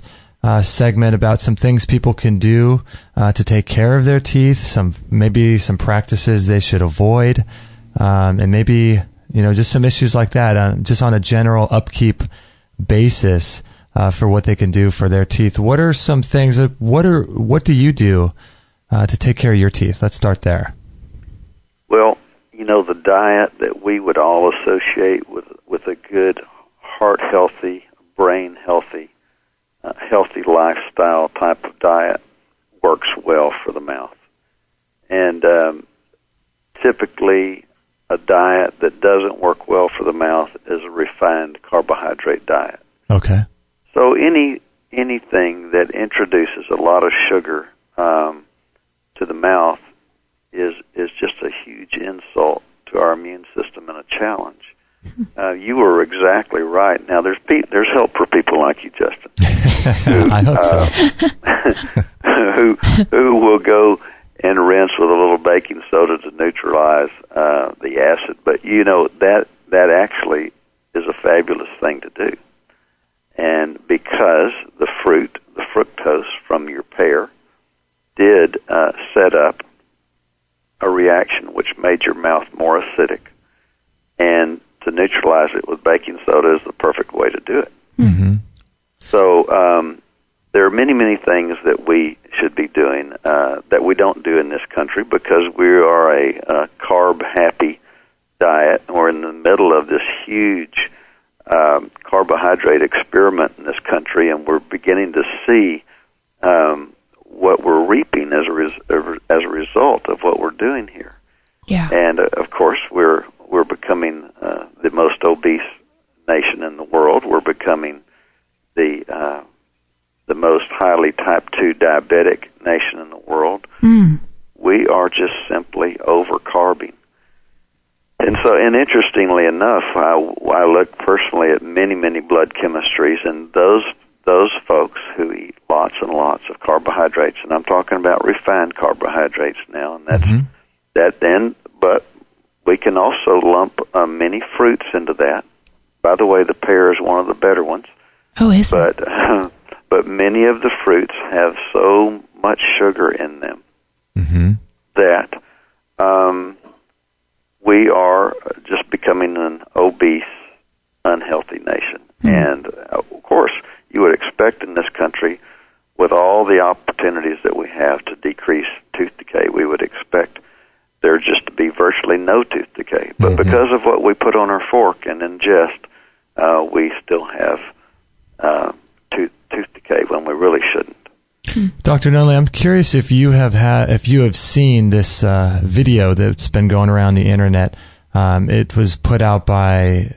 segment, about some things people can do to take care of their teeth, maybe some practices they should avoid, and maybe, just some issues like that, just on a general upkeep basis for what they can do for their teeth. What are some things, what do you do to take care of your teeth? Let's start there. Well, the diet that we would all associate with a good heart healthy, brain healthy healthy lifestyle type of diet works well for the mouth. And typically, a diet that doesn't work well for the mouth is a refined carbohydrate diet. Okay. So anything that introduces a lot of sugar to the mouth is just a huge insult to our immune system and a challenge. You were exactly right. Now there's help for people like you, Justin. I hope so. who will go and rinse with a little baking soda to neutralize the acid. But that actually is a fabulous thing to do. And because the fructose from your pear, did set up a reaction which made your mouth more acidic, and to neutralize it with baking soda is the perfect way to do it. Mm-hmm. So there are many, many things that we should be doing that we don't do in this country because we are a carb-happy diet, and we're in the middle of this huge carbohydrate experiment in this country, and we're beginning to see what we're reaping as a result of what we're doing here. Yeah. And of course, we're becoming the most obese nation in the world. We're becoming the most highly type 2 diabetic nation in the world. We are just simply over-carbing. And interestingly enough, I look personally at many, many blood chemistries, and those folks who eat lots and lots of carbohydrates, and I'm talking about refined carbohydrates now, and that's but we can also lump many fruits into that. By the way, the pear is one of the better ones. Oh, is it? But many of the fruits have so much sugar in them that we are just becoming an obese, unhealthy nation. And, of course, you would expect in this country, with all the opportunities that we have to decrease tooth decay, we would expect there just to be virtually no tooth decay. But because of what we put on our fork and ingest, we still have tooth decay when we really shouldn't. Dr. Nunnally, I'm curious if you have seen this video that's been going around the internet. It was put out by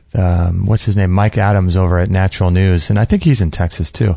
what's his name, Mike Adams over at Natural News, and I think he's in Texas too.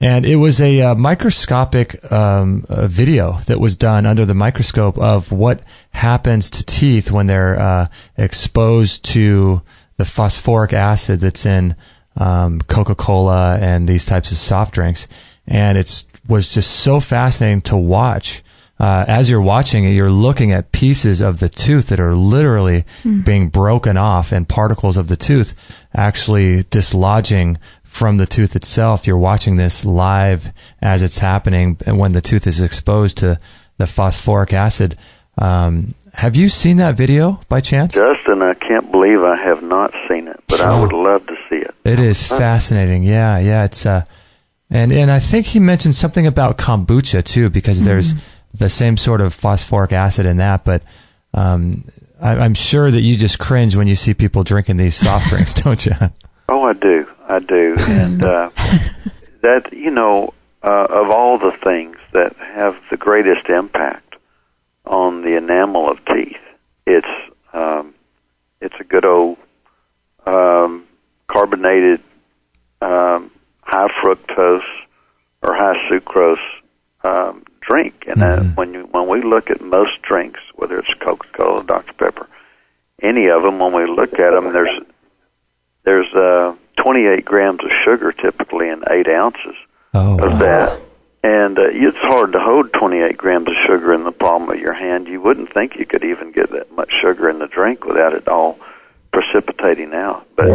And it was a microscopic video that was done under the microscope of what happens to teeth when they're exposed to the phosphoric acid that's in Coca-Cola and these types of soft drinks. And it was just so fascinating to watch. As you're watching it, you're looking at pieces of the tooth that are literally being broken off, and particles of the tooth actually dislodging from the tooth itself. You're watching this live as it's happening, and when the tooth is exposed to the phosphoric acid. Have you seen that video by chance? Justin, I can't believe I have not seen it, but I would love to see it. It is fascinating. Yeah. It's and I think he mentioned something about kombucha too, because there's the same sort of phosphoric acid in that. But I'm sure that you just cringe when you see people drinking these soft drinks, don't you? Oh, I do. And that, of all the things that have the greatest impact on the enamel of teeth, it's a good old carbonated high fructose or high sucrose drink. And when we look at most drinks, whether it's Coca-Cola, Dr. Pepper, any of them, when we look at them, there's 28 grams of sugar typically in 8 ounces of that. And it's hard to hold 28 grams of sugar in the palm of your hand. You wouldn't think you could even get that much sugar in the drink without it all precipitating out. But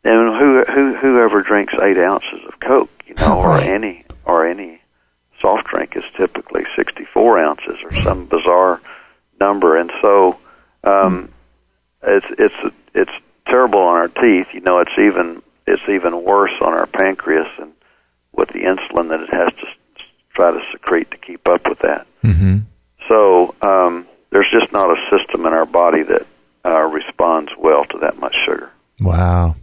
and whoever drinks 8 ounces of Coke, or any soft drink is typically 64 ounces or some bizarre number. And so it's terrible on our teeth. It's even worse on our pancreas and with the insulin that it has to try to secrete to keep up with that. So there's just not a system in our body that responds well to that much sugar. Wow.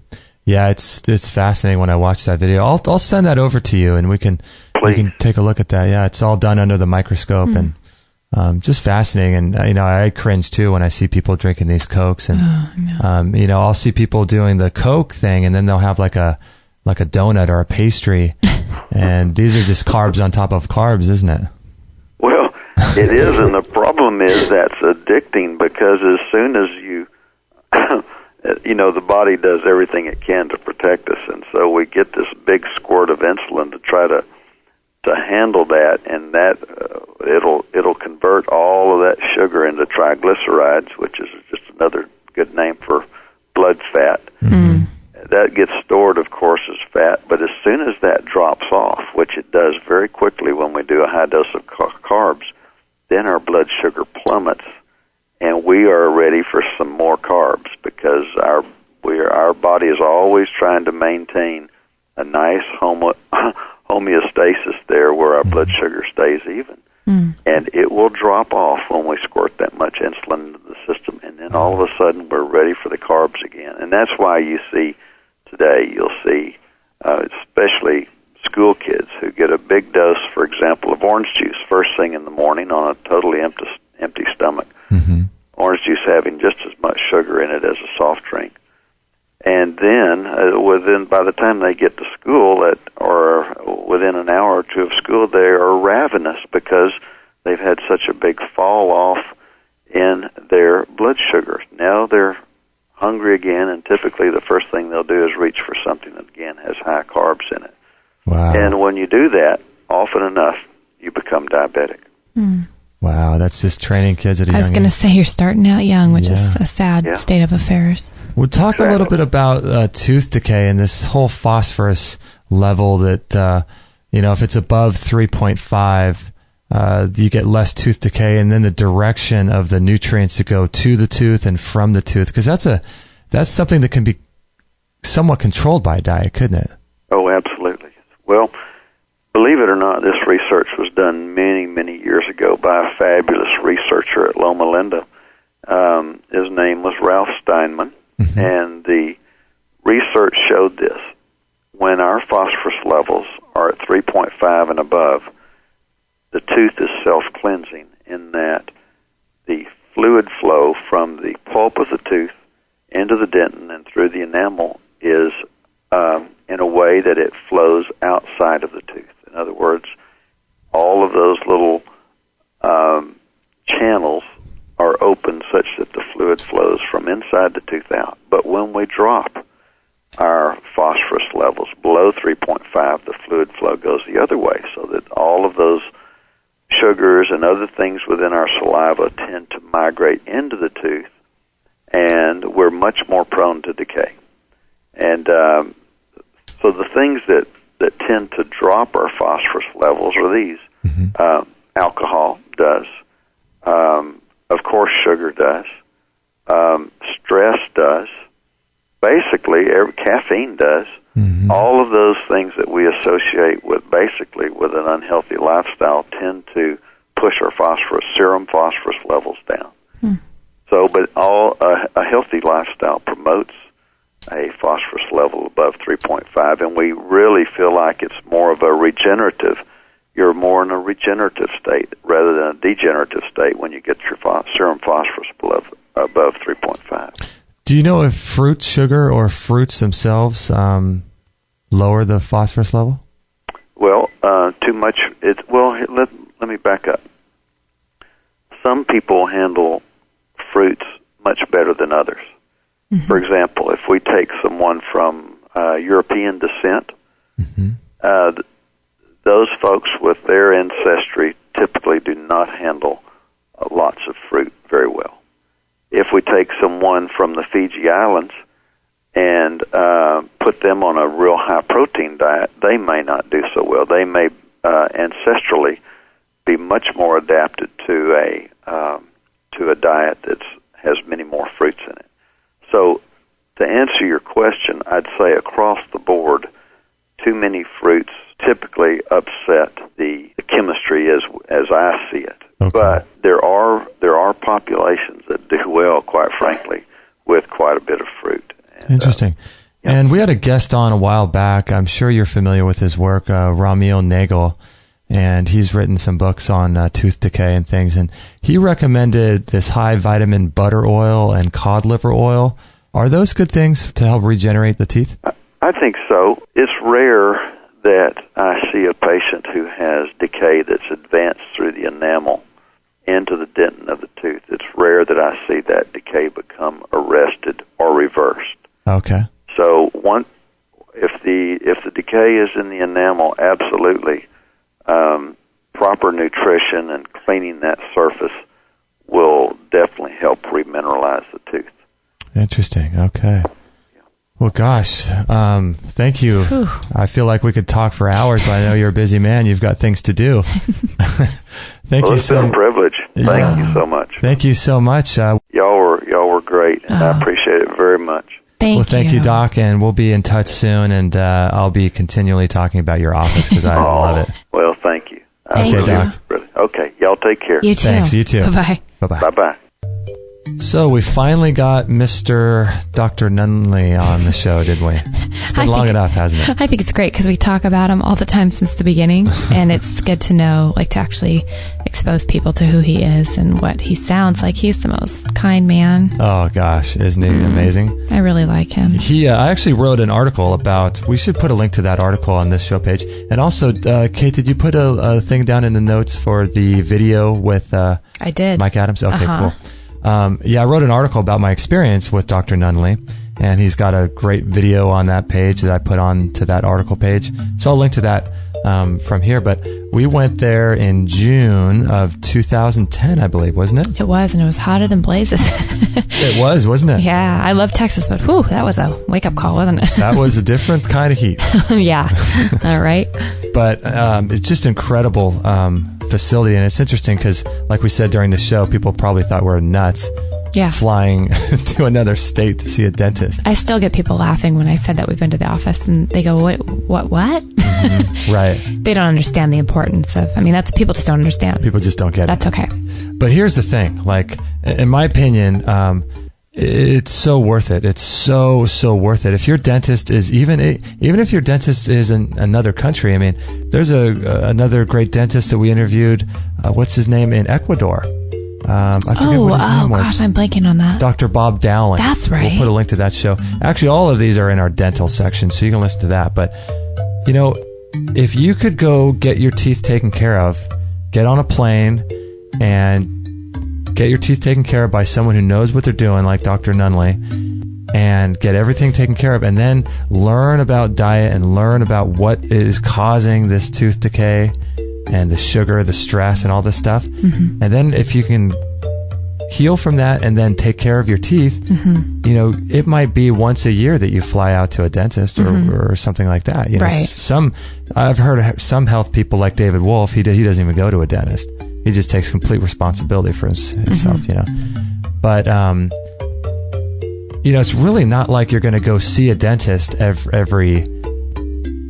Yeah, it's fascinating when I watch that video. I'll send that over to you, and we can take a look at that. Yeah, it's all done under the microscope, and just fascinating. And I cringe too when I see people drinking these Cokes, and I'll see people doing the Coke thing, and then they'll have like a donut or a pastry, and these are just carbs on top of carbs, isn't it? Well, it is, and the problem is that's addicting, because as soon as you the body does everything it can to protect us, and so we get this big squirt of insulin to try to handle that, and that it'll convert all of that sugar into triglycerides, which is just another good name for blood fat. Mm-hmm. That gets stored, of course, as fat, but as soon as that drops off, which it does very quickly when we do a high dose of carbs, then our blood sugar plummets, and we are ready for some more carbs, because our body is always trying to maintain a nice homeostasis there where our blood sugar stays even. And it will drop off when we squirt that much insulin into the system, and then all of a sudden we're ready for the carbs again. And that's why you see today, you'll see especially school kids who get a big dose, for example, of orange juice first thing in the morning on a totally empty stomach. Mm-hmm. Orange juice having just as much sugar in it as a soft drink. And then, by the time they get to school, or within an hour or two of school, they are ravenous because they've had such a big fall off in their blood sugar. Now they're hungry again, and typically the first thing they'll do is reach for something that, again, has high carbs in it. Wow. And when you do that, often enough, you become diabetic. Wow, that's just training kids at a young age. I was going to say, you're starting out young, which is a sad state of affairs. We'll talk a little bit about tooth decay and this whole phosphorus level that, if it's above 3.5, you get less tooth decay, and then the direction of the nutrients that go to the tooth and from the tooth, because that's something that can be somewhat controlled by a diet, couldn't it? Oh, absolutely. Well, believe it or not, this research was done many, many years ago by a fabulous researcher at Loma Linda. His name was Ralph Steinman, and the research showed this. When our phosphorus levels are at 3.5 and above, the tooth is self-cleansing in that the fluid flow from the pulp of the tooth into the dentin and through the enamel is in a way that it flows outside of the tooth. In other words, all of those little channels are open such that the fluid flows from inside the tooth out. But when we drop our phosphorus levels below 3.5, the fluid flow goes the other way, so that all of those sugars and other things within our saliva tend to migrate into the tooth, and we're much more prone to decay. And so the things that tend to drop our phosphorus levels are these. Alcohol does. Of course, sugar does. Stress does. Basically, caffeine does. All of those things that we associate with an unhealthy lifestyle tend to push our serum phosphorus levels down. So, but a healthy lifestyle promotes a phosphorus level above 3.5, and we really feel like it's more of a regenerative. You're more in a regenerative state rather than a degenerative state when you get your serum phosphorus above 3.5. Do you know if fruit sugar or fruits themselves lower the phosphorus level? Well, too much. Let me back up. Some people handle fruits much better than others. For example, if we take someone from European descent, those folks with their ancestry typically do not handle lots of fruit very well. If we take someone from the Fiji Islands and put them on a real high-protein diet, they may not do so well. They may ancestrally be much more adapted to a diet that has many more fruits in it. So, to answer your question, I'd say across the board, too many fruits typically upset the chemistry as I see it. Okay. But there are populations that do well, quite frankly, with quite a bit of fruit. And, interesting. And we had a guest on a while back. I'm sure you're familiar with his work, Ramil Nagel, and he's written some books on tooth decay and things. And he recommended this high vitamin butter oil and cod liver oil. Are those good things to help regenerate the teeth? I think so. It's rare that I see a patient who has decay that's advanced through the enamel into the dentin of the tooth. It's rare that I see that decay become arrested or reversed. Okay. So if the decay is in the enamel, absolutely, proper nutrition and cleaning that surface will definitely help remineralize the tooth. Interesting. Okay. Well, gosh, thank you. Whew. I feel like we could talk for hours, but I know you're a busy man. You've got things to do. It's been a privilege. Thank you so much. Thank you so much. Y'all were great, and I appreciate it very much. Thank you, Doc, and we'll be in touch soon, and I'll be continually talking about your office because I love it. Well, thank you. Thank you. Doc. Okay, y'all take care. You too. Thanks, you too. Bye-bye. Bye-bye. Bye-bye. So we finally got Mr. Dr. Nunnally on the show, did we? It's been long enough, hasn't it? I think it's great because we talk about him all the time since the beginning, and it's good to know, like, to actually expose people to who he is and what he sounds like. He's the most kind man. Oh, gosh. Isn't he amazing? I really like him. I actually wrote an article about, we should put a link to that article on this show page. And also, Kate, did you put a thing down in the notes for the video with I did. Mike Adams? Okay, cool. I wrote an article about my experience with Dr. Nunnally, and he's got a great video on that page that I put on to that article page. So I'll link to that from here. But we went there in June of 2010, I believe, wasn't it? It was, and it was hotter than blazes. It was, wasn't it? Yeah, I love Texas, but whew, that was a wake-up call, wasn't it? That was a different kind of heat. Yeah, all right. But it's just incredible facility, and it's interesting because, like we said during the show, people probably thought we were nuts. Yeah. Flying to another state to see a dentist. I still get people laughing when I said that we've been to the office, and they go, what? Mm-hmm. Right. They don't understand the importance of, that's, people just don't understand. People just don't get it. That's okay. But here's the thing, like, in my opinion, it's so worth it. It's so worth it. If your dentist is, even if your dentist is in another country, there's another great dentist that we interviewed, what's his name, in Ecuador. I forget what his name was. Gosh, I'm blanking on that. Dr. Bob Dowling. That's right. We'll put a link to that show. Actually, all of these are in our dental section, so you can listen to that. But, if you could go get your teeth taken care of, get on a plane and get your teeth taken care of by someone who knows what they're doing, like Dr. Nunnally, and get everything taken care of, and then learn about diet and learn about what is causing this tooth decay and the sugar, the stress, and all this stuff. Mm-hmm. And then if you can heal from that and then take care of your teeth, mm-hmm. It might be once a year that you fly out to a dentist or something like that. Right. I've heard some health people like David Wolf, he doesn't even go to a dentist. He just takes complete responsibility for himself, mm-hmm. But, it's really not like you're going to go see a dentist every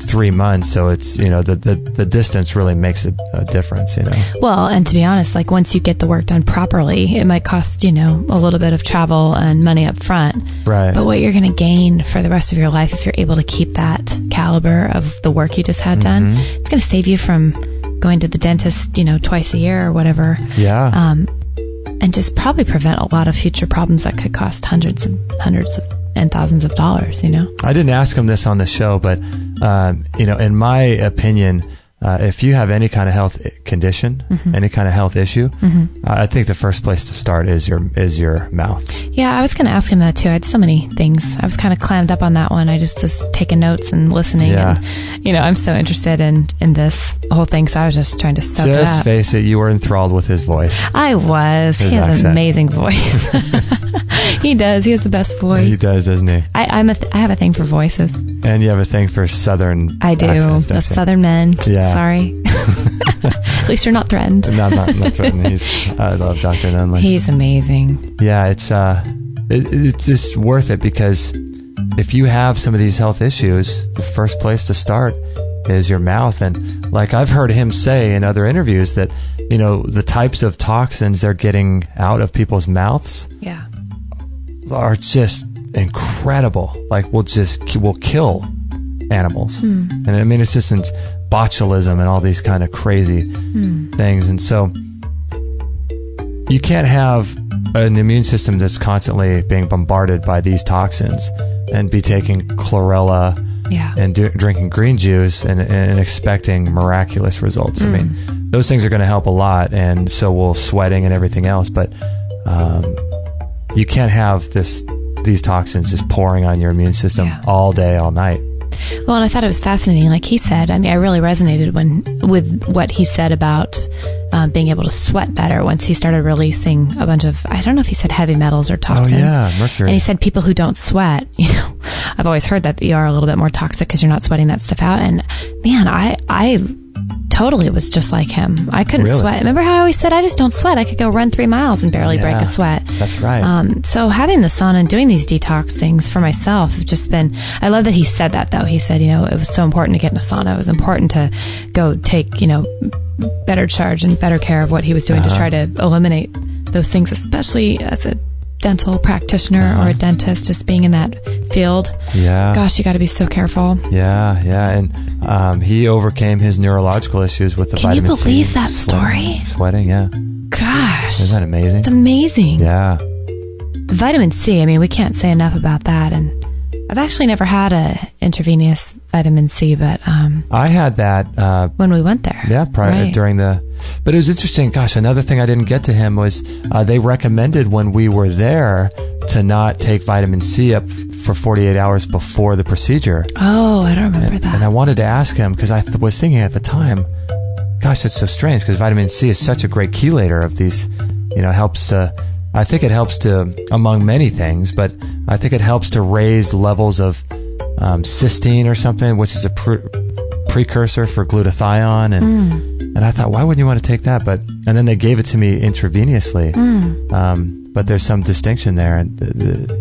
3 months, so it's the distance really makes a difference. Well, and to be honest, like, once you get the work done properly, it might cost a little bit of travel and money up front, right? But what you're going to gain for the rest of your life, if you're able to keep that caliber of the work you just had done, it's going to save you from going to the dentist twice a year or whatever. Yeah. And just probably prevent a lot of future problems that could cost hundreds and thousands of dollars, I didn't ask him this on the show, but, in my opinion, if you have any kind of health condition, any kind of health issue, I think the first place to start is your mouth. Yeah, I was going to ask him that too. I had so many things. I was kind of clammed up on that one. I just was taking notes and listening. Yeah. And, I'm so interested in this whole thing, so I was just trying to soak it up. Just face it, you were enthralled with his voice. I was. He has an amazing voice. He does. He has the best voice. He does, doesn't he? I have a thing for voices. And you have a thing for Southern I do. accents, The Southern men. Yeah. Sorry. At least you're not threatened. No, I'm not threatened. I love Dr. Nunnally. He's amazing. Yeah, it's just worth it, because if you have some of these health issues, the first place to start is your mouth. And like I've heard him say in other interviews that, the types of toxins they're getting out of people's mouths are just incredible. Like will kill animals. And I mean, it's just botulism and all these kind of crazy things. And so you can't have an immune system that's constantly being bombarded by these toxins and be taking chlorella and drinking green juice and expecting miraculous results. I mean, those things are going to help a lot, and so will sweating and everything else. But you can't have these toxins just pouring on your immune system all day, all night. Well, and I thought it was fascinating. Like he said, I mean, I really resonated with what he said about being able to sweat better once he started releasing a bunch of, I don't know if he said heavy metals or toxins. Oh, yeah, mercury. And he said people who don't sweat, I've always heard that you are a little bit more toxic because you're not sweating that stuff out. And man, I totally was just like him. I couldn't sweat. Remember how I always said I just don't sweat? I could go run 3 miles and barely break a sweat. That's right. So having the sauna and doing these detox things for myself have just been, I love that he said that though. He said, it was so important to get in a sauna. It was important to go take, better charge and better care of what he was doing to try to eliminate those things, especially as a dental practitioner or a dentist, just being in that field. Yeah. Gosh, you got to be so careful. Yeah. And he overcame his neurological issues with the vitamin C. Can you believe that story? Sweating, yeah. Gosh. Isn't that amazing? It's amazing. Yeah. Vitamin C, I mean, we can't say enough about that. And I've actually never had a intravenous vitamin C, but I had that when we went there. Yeah, but it was interesting. Gosh, another thing I didn't get to him was they recommended when we were there to not take vitamin C up for 48 hours before the procedure. Oh, I don't remember that. And I wanted to ask him because I was thinking at the time, gosh, that's so strange because vitamin C is such a great chelator of these, helps to. I think it helps to, among many things, but I think it helps to raise levels of cysteine or something, which is a precursor for glutathione. And I thought, why wouldn't you want to take that? And then they gave it to me intravenously. But there's some distinction there.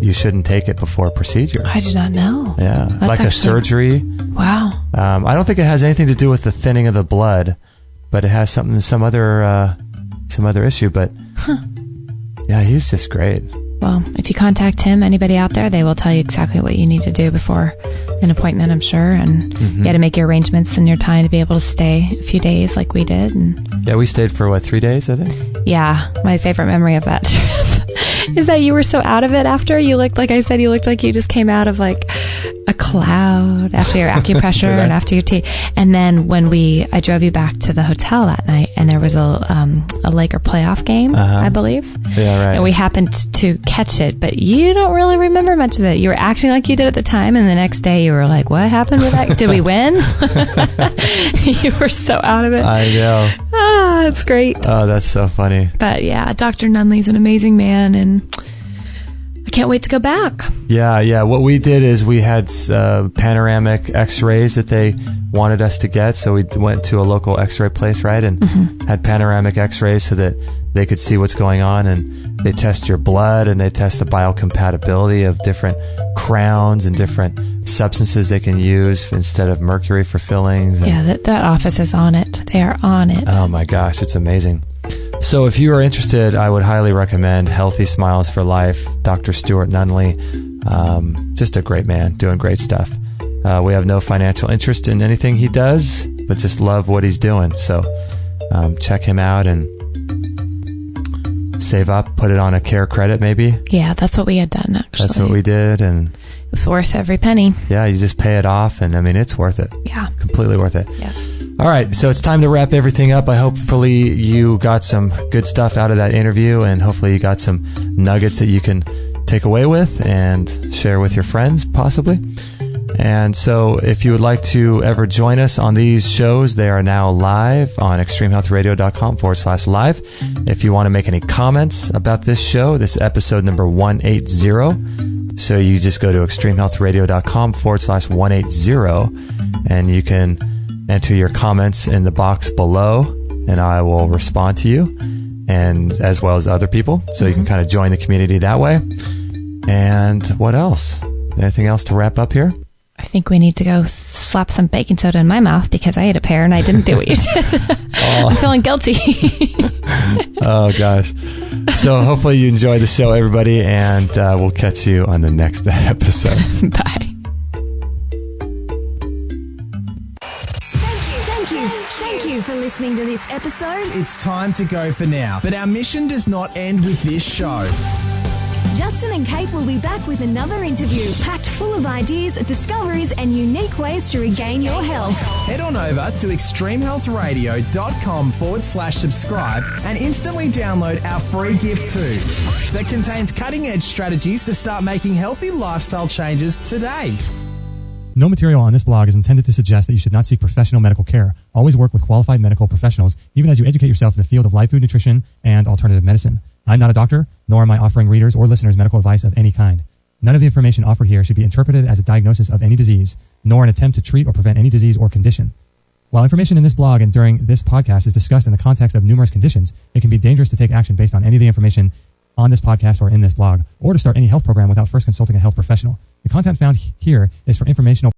You shouldn't take it before a procedure. I did not know. Yeah. That's like a surgery. Wow. I don't think it has anything to do with the thinning of the blood, but it has some other issue. But yeah, he's just great. Well, if you contact him, anybody out there, they will tell you exactly what you need to do before an appointment, I'm sure. And you got to make your arrangements and your time to be able to stay a few days like we did. And yeah, we stayed for 3 days, I think? Yeah. My favorite memory of that trip is that you were so out of it after. You looked, like I said, you looked like you just came out of like a cloud after your acupressure and after your tea. And then when I drove you back to the hotel that night, and there was a Laker playoff game, I believe. Yeah, right. And we happened to catch it, but you don't really remember much of it. You were acting like you did at the time, and the next day you were like, what happened with that? Did we win? You were so out of it. I know. It's great. Oh, that's so funny. But yeah, Dr. Nunnally's an amazing man, and I can't wait to go back. Yeah. What we did is we had panoramic x-rays that they wanted us to get. So we went to a local x-ray place, right? And had panoramic x-rays so that they could see what's going on. And they test your blood, and they test the biocompatibility of different crowns and different substances they can use instead of mercury for fillings. And yeah, that office is on it. They are on it. Oh my gosh, it's amazing. So if you are interested, I would highly recommend Healthy Smiles for Life, Dr. Stuart Nunnally. Just a great man, doing great stuff. We have no financial interest in anything he does, but just love what he's doing. So check him out and save up, put it on a care credit maybe. Yeah, that's what we had done, actually. That's what we did. And it was worth every penny. Yeah, you just pay it off, and I mean, it's worth it. Yeah. Completely worth it. Yeah. All right, so it's time to wrap everything up. Hopefully you got some good stuff out of that interview, and hopefully you got some nuggets that you can take away with and share with your friends, possibly. And so if you would like to ever join us on these shows, they are now live on extremehealthradio.com/live. If you want to make any comments about this show, this is episode number 180. So you just go to extremehealthradio.com/180, and you can enter your comments in the box below, and I will respond to you, and as well as other people. So you can kind of join the community that way. And what else? Anything else to wrap up here? I think we need to go slap some baking soda in my mouth because I ate a pear and I didn't do what you did. I'm feeling guilty. Oh, gosh. So hopefully you enjoy the show, everybody, and we'll catch you on the next episode. Bye. Thank you for listening to this episode. It's time to go for now, but our mission does not end with this show. Justin and Kate will be back with another interview packed full of ideas, discoveries, and unique ways to regain your health. Head on over to extremehealthradio.com/subscribe and instantly download our free gift too that contains cutting-edge strategies to start making healthy lifestyle changes today. No material on this blog is intended to suggest that you should not seek professional medical care. Always work with qualified medical professionals, even as you educate yourself in the field of live food nutrition and alternative medicine. I'm not a doctor, nor am I offering readers or listeners medical advice of any kind. None of the information offered here should be interpreted as a diagnosis of any disease, nor an attempt to treat or prevent any disease or condition. While information in this blog and during this podcast is discussed in the context of numerous conditions, it can be dangerous to take action based on any of the information on this podcast or in this blog, or to start any health program without first consulting a health professional. The content found here is for informational